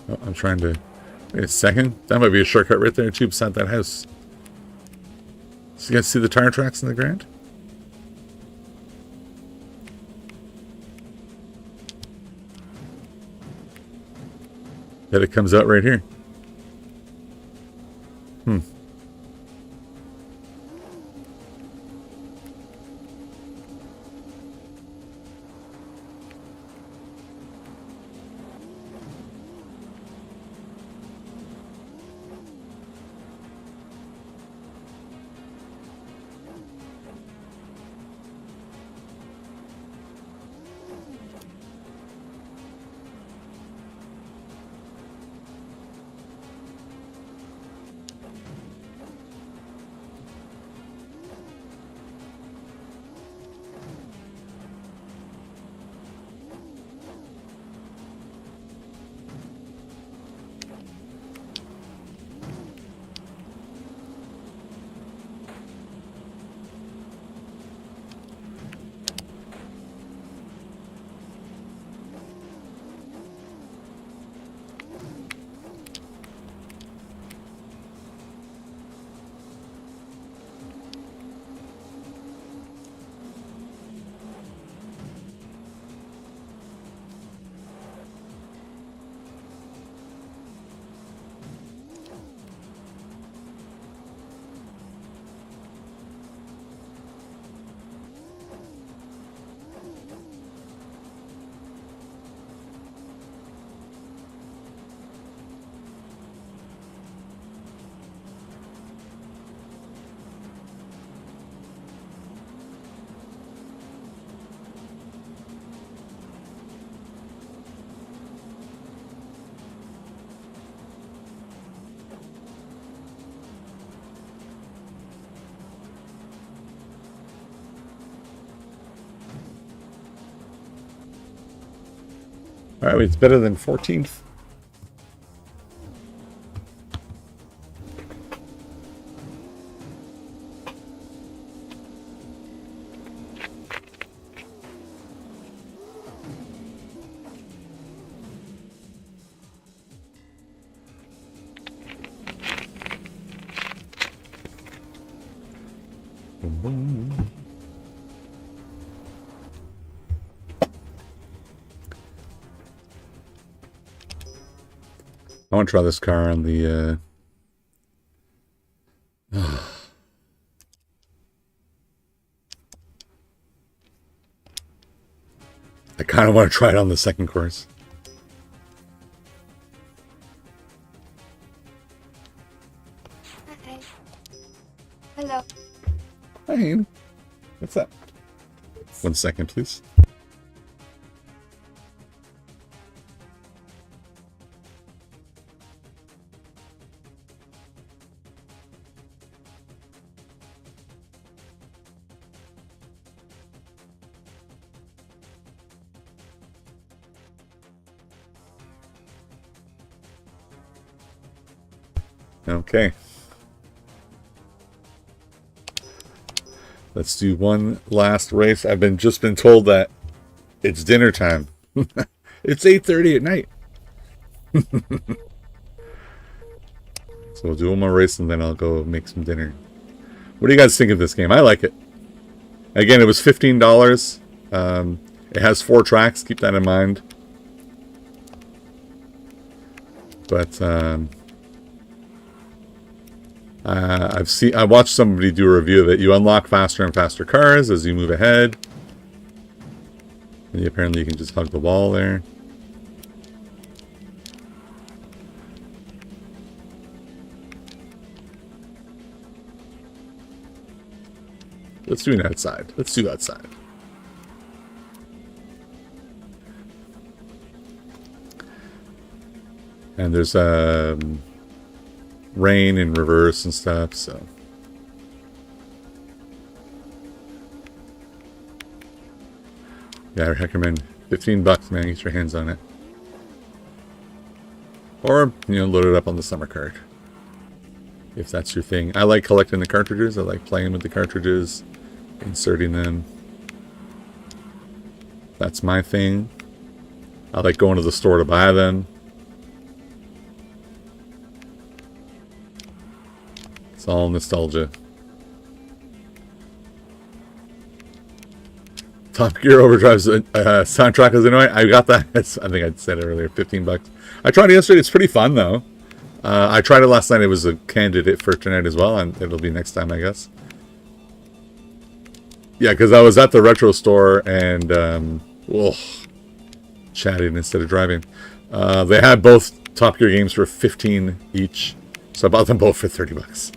Oh, I'm trying to... Wait a second. That might be a shortcut right there too beside that house. So you guys see the tire tracks in the ground? Bet it comes out right here. Alright, it's better than 14th. Boom, boom. I want to try this car on the I kind of want to try it on the second course. Hi. Hello. Hi, Ian. What's that? 1 second, please. Okay. Let's do one last race. I've just been told that it's dinner time. It's 8:30 at night. So we'll do one more race and then I'll go make some dinner. What do you guys think of this game? I like it. Again, it was $15. It has 4 tracks. Keep that in mind. But I watched somebody do a review of it. You unlock faster and faster cars as you move ahead. And apparently you can just hug the wall there. Let's do it outside. Let's do outside. And there's rain in reverse and stuff, so. Yeah, I recommend $15, man. Get your hands on it. Or, load it up on the summer card. If that's your thing. I like collecting the cartridges. I like playing with the cartridges. Inserting them. That's my thing. I like going to the store to buy them. It's all nostalgia. Top Gear Overdrive's soundtrack is annoying. I got that. I think I said it earlier. $15. I tried it yesterday. It's pretty fun though. I tried it last night. It was a candidate for tonight as well, and it'll be next time, I guess. Yeah, because I was at the retro store and chatting instead of driving. They had both Top Gear games for $15 each, so I bought them both for $30.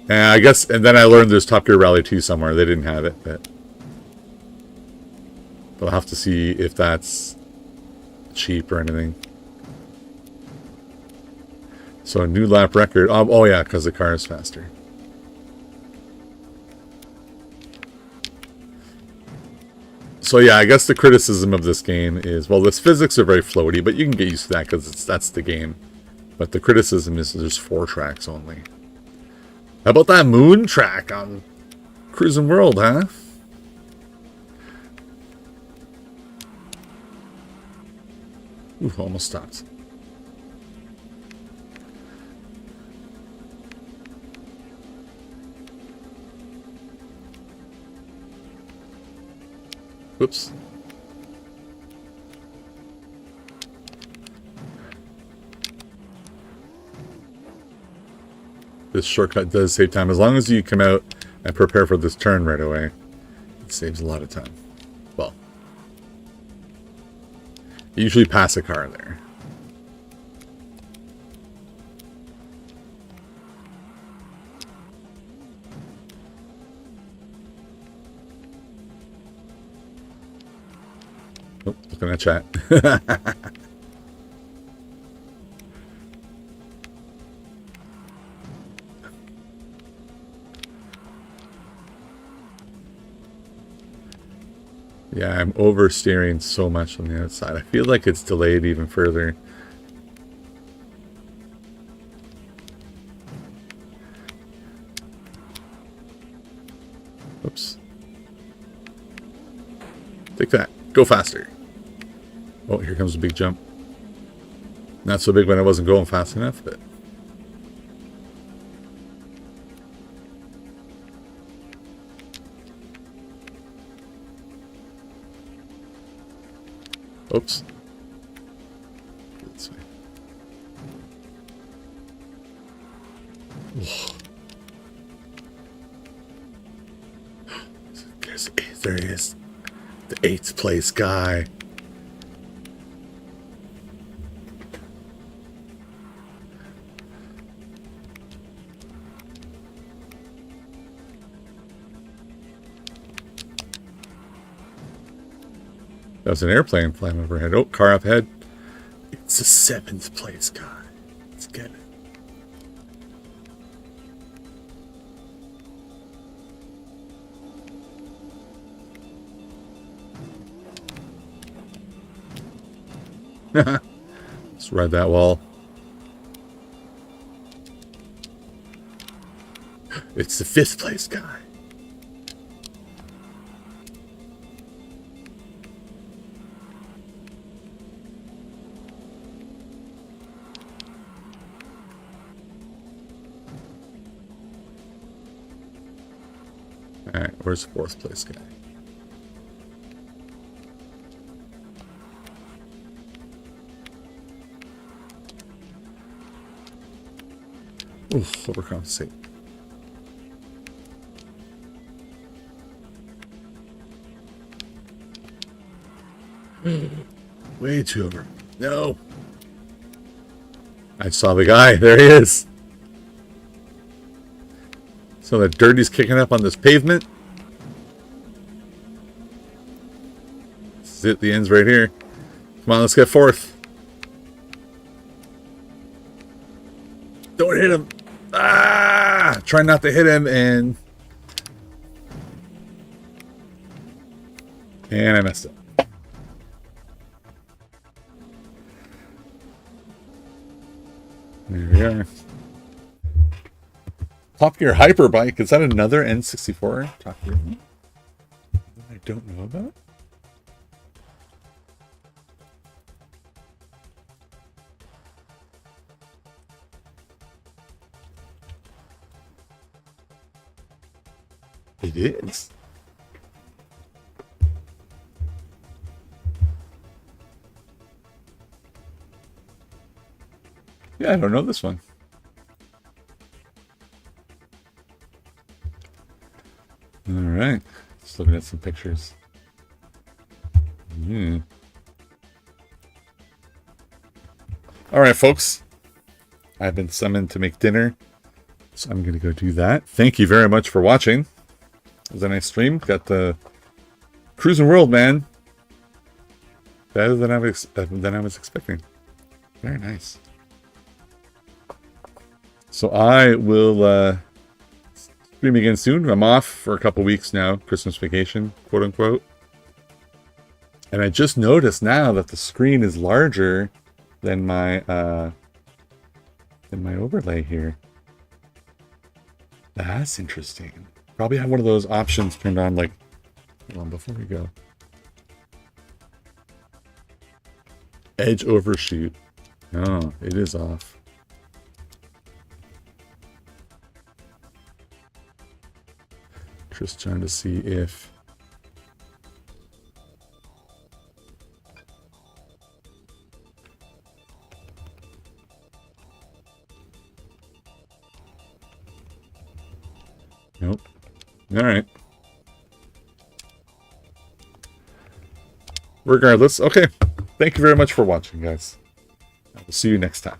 And I guess, and then I learned there's Top Gear Rally 2 somewhere. They didn't have it, but I'll have to see if that's cheap or anything. So a new lap record. Oh yeah, because the car is faster. So yeah, I guess the criticism of this game is, well, its physics are very floaty, but you can get used to that because that's the game. But the criticism is there's 4 tracks only. How about that moon track on Cruis'n World, huh? Ooh, almost stopped. Whoops. This shortcut does save time. As long as you come out and prepare for this turn right away, it saves a lot of time. Well, you usually pass a car there. Oh, looking at chat. Yeah, I'm oversteering so much on the outside. I feel like it's delayed even further. Oops. Take that. Go faster. Oh, here comes a big jump. Not so big when I wasn't going fast enough, but... Oops. This way. There he is. The 8th place guy. That was an airplane flying overhead. Oh, car up ahead. It's the 7th place guy. Let's get it. Let's ride that wall. It's the 5th place guy. Where's fourth place guy? Oof, overcompensate. Way too over. No. I saw the guy. There he is. So the dirty's kicking up on this pavement. This is it. The end's right here. Come on, let's get fourth. Don't hit him. Ah! Try not to hit him and I messed up. There we are. Top Gear Hyperbike. Is that another N64 Top Gear that I don't know about? It is. Yeah, I don't know this one. All right. Just looking at some pictures. All right, folks. I've been summoned to make dinner, so I'm going to go do that. Thank you very much for watching. It was a nice stream. Got the Cruis'n World, man. Better than I was expecting. Very nice. So I will stream again soon. I'm off for a couple weeks now, Christmas vacation, quote unquote. And I just noticed now that the screen is larger than my overlay here. That's interesting. Probably have one of those options turned on, like, hold on, before we go. Edge overshoot. Oh, it is off. Just trying to see if nope. All right. Regardless, okay. Thank you very much for watching, guys. I will see you next time.